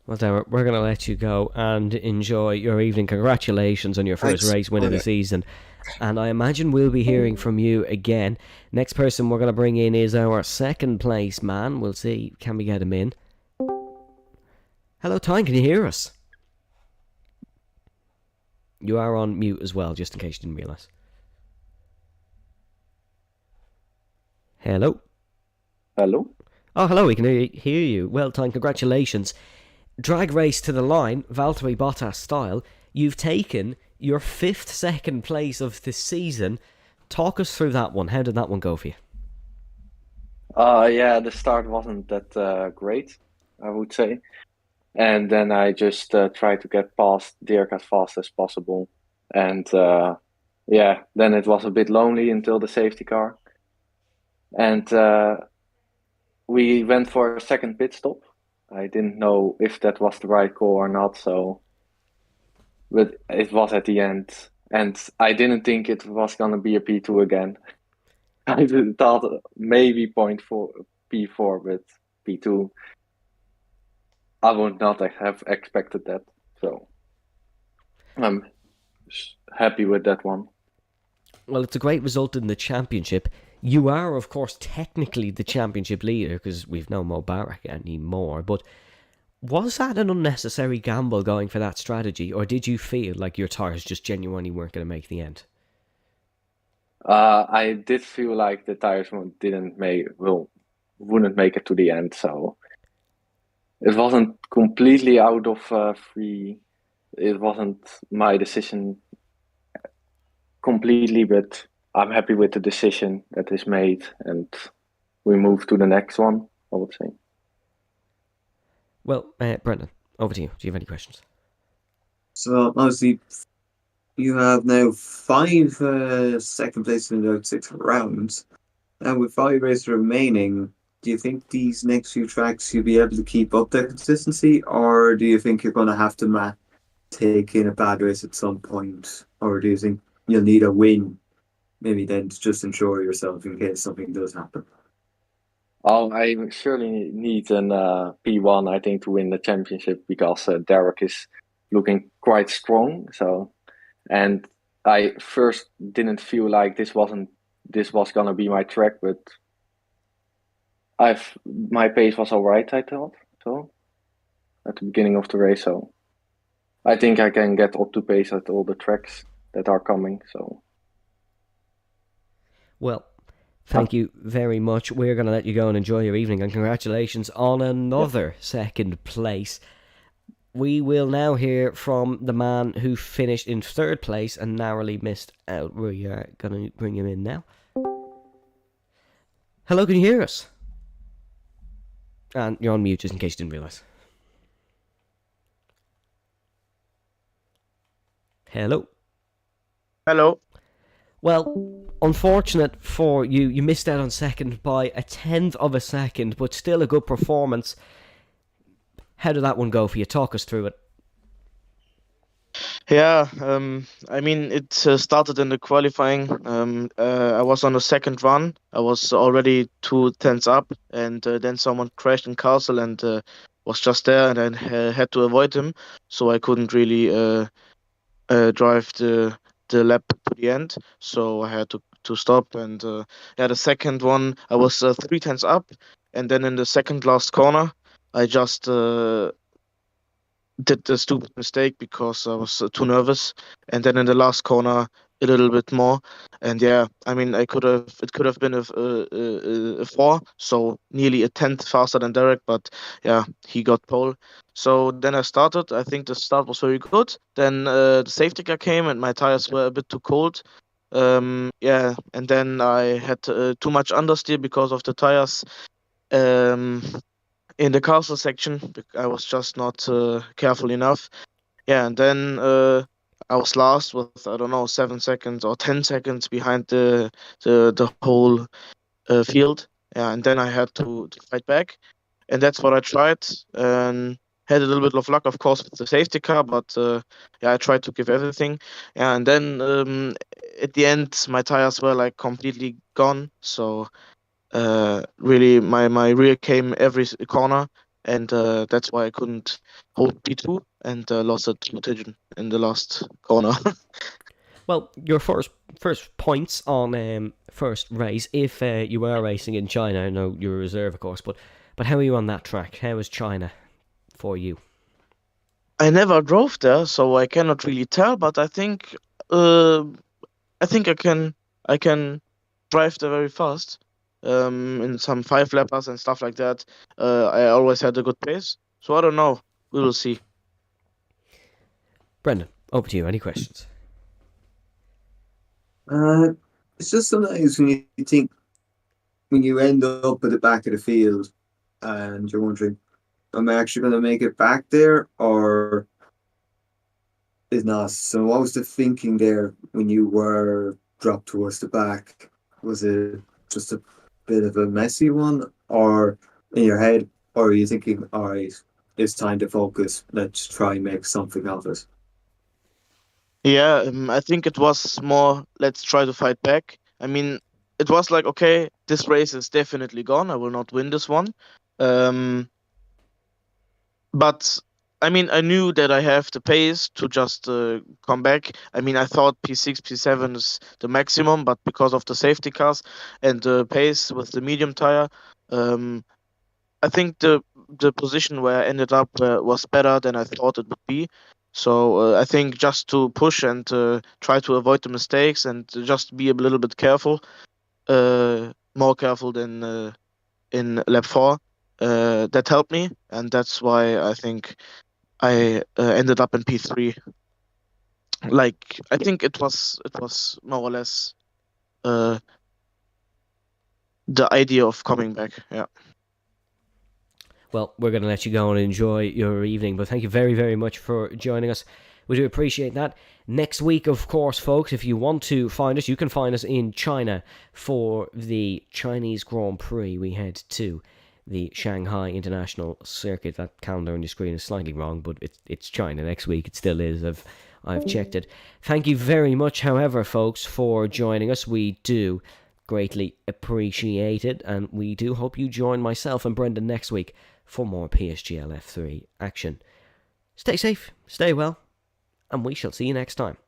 Well, Darren, we're going to let you go and enjoy your evening. Congratulations on your first thanks. race win of the season. And I imagine we'll be hearing from you again. Next person we're going to bring in is our second place man. We'll see, can we get him in? Hello, Tyne, can you hear us? You are on mute as well, just in case you didn't realise. Hello? Hello? Oh, hello, we can hear you. Well, Tyne, congratulations. Drag race to the line, Valtteri Bottas style. You've taken your 5th second place of this season. Talk us through that one. How did that one go for you? Yeah, the start wasn't that great, I would say. And then I just tried to get past Dirk as fast as possible. And yeah, then it was a bit lonely until the safety car. And we went for a second pit stop. I didn't know if that was the right call or not, but it was at the end. And I didn't think it was going to be a P2 again. I thought maybe point for P4, but P2, I would not have expected that. So I'm happy with that one. Well, it's a great result in the championship. You are, of course, technically the championship leader because we've no Mubarak anymore. But was that an unnecessary gamble going for that strategy, or did you feel like your tyres just genuinely weren't going to make the end? I did feel like the tires wouldn't make it to the end, so it wasn't completely out of free. It wasn't my decision completely, but I'm happy with the decision that is made, and we move to the next one, I would say. Well, Brendan, over to you. Do you have any questions? So obviously, you have now 5 second place in about 6 rounds. And with 5 races remaining, do you think these next few tracks you'll be able to keep up that consistency, or do you think you're going to have to take in a bad race at some point, or do you think you'll need a win, maybe then to just ensure yourself in case something does happen? I surely need an P1, I think, to win the championship because Derek is looking quite strong. So, and I first didn't feel like this was gonna be my track, but my pace was all right, I thought so at the beginning of the race. So I think I can get up to pace at all the tracks that are coming. So well, thank you very much. We're going to let you go and enjoy your evening, and congratulations on another second place. we will now hear from the man who finished in third place and narrowly missed out. We are going to bring him in now. Hello, can you hear us? And you're on mute, just in case you didn't realise. Hello. Hello. Well, unfortunate for you, you missed out on second by a 1/10 of a second, but still a good performance. How did that one go for you? Talk us through it. Yeah, I mean, it started in the qualifying. I was on the second run. I was already 2 tenths up, and then someone crashed in Castle and was just there, and I had to avoid him, so I couldn't really drive the lap to the end. So I had to stop, and yeah, the second one I was 3 tenths up, and then in the second last corner, I just did the stupid mistake because I was too nervous, and then in the last corner a little bit more, and yeah, I mean, it could have been a 4, so nearly a 10th faster than Derek, but yeah, he got pole. So then I started. I think the start was very good. Then the safety car came and my tires were a bit too cold. Yeah, and then I had too much understeer because of the tires. In the castle section, I was just not careful enough. Yeah, and then I was last with, I don't know, 7 seconds or 10 seconds behind the whole field. Yeah, and then I had to fight back, and that's what I tried. And had a little bit of luck, of course, with the safety car, but yeah, I tried to give everything. Yeah, and then at the end, my tires were like completely gone. So really, my rear came every corner, and that's why I couldn't hold P2 and lost a decision in the last corner. Well, your first points on first race, if you were racing in China, I know you're a reserve, of course, but how are you on that track? How is China for you? I never drove there, so I cannot really tell, but I think I can drive there very fast. In some 5-lappers and stuff like that. I always had a good pace, so I don't know. We will see. Brendan, over to you. Any questions? It's just sometimes when you think, when you end up at the back of the field and you're wondering, am I actually going to make it back there or is not? So what was the thinking there when you were dropped towards the back? Was it just a bit of a messy one, or in your head, or are you thinking, all right, it's time to focus, let's try and make something of it? Yeah, I think it was more, let's try to fight back. I mean, it was like, okay, this race is definitely gone. I will not win this one. But I mean, I knew that I have the pace to just come back. I mean, I thought P6, P7 is the maximum, but because of the safety cars and the pace with the medium tire, I think the position where I ended up was better than I thought it would be. So I think just to push and try to avoid the mistakes and just be a little bit careful, more careful than in lap 4, that helped me, and that's why I think I ended up in P3. Like, I think it was more or less the idea of coming back. Yeah. Well, we're going to let you go and enjoy your evening, but thank you very, very much for joining us. We do appreciate that. Next week, of course, folks, if you want to find us, you can find us in China for the Chinese Grand Prix. We head to the Shanghai International Circuit. That calendar on your screen is slightly wrong, but it's China next week. It still is. I've checked it. Thank you very much, however, folks, for joining us. We do greatly appreciate it, and we do hope you join myself and Brendan next week for more PSGL F3 action. Stay safe, stay well, and we shall see you next time.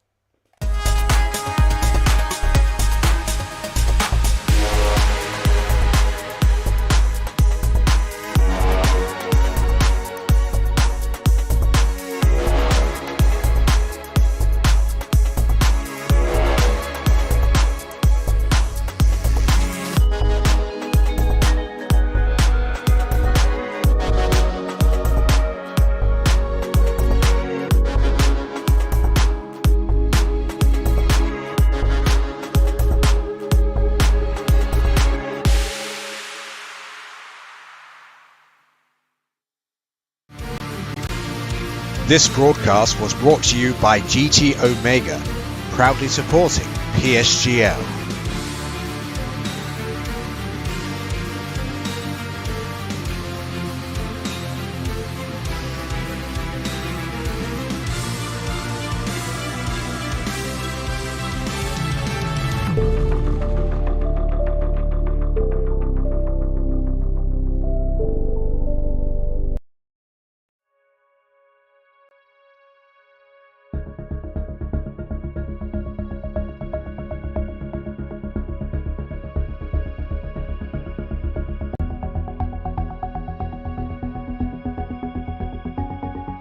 This broadcast was brought to you by GT Omega, proudly supporting PSGL.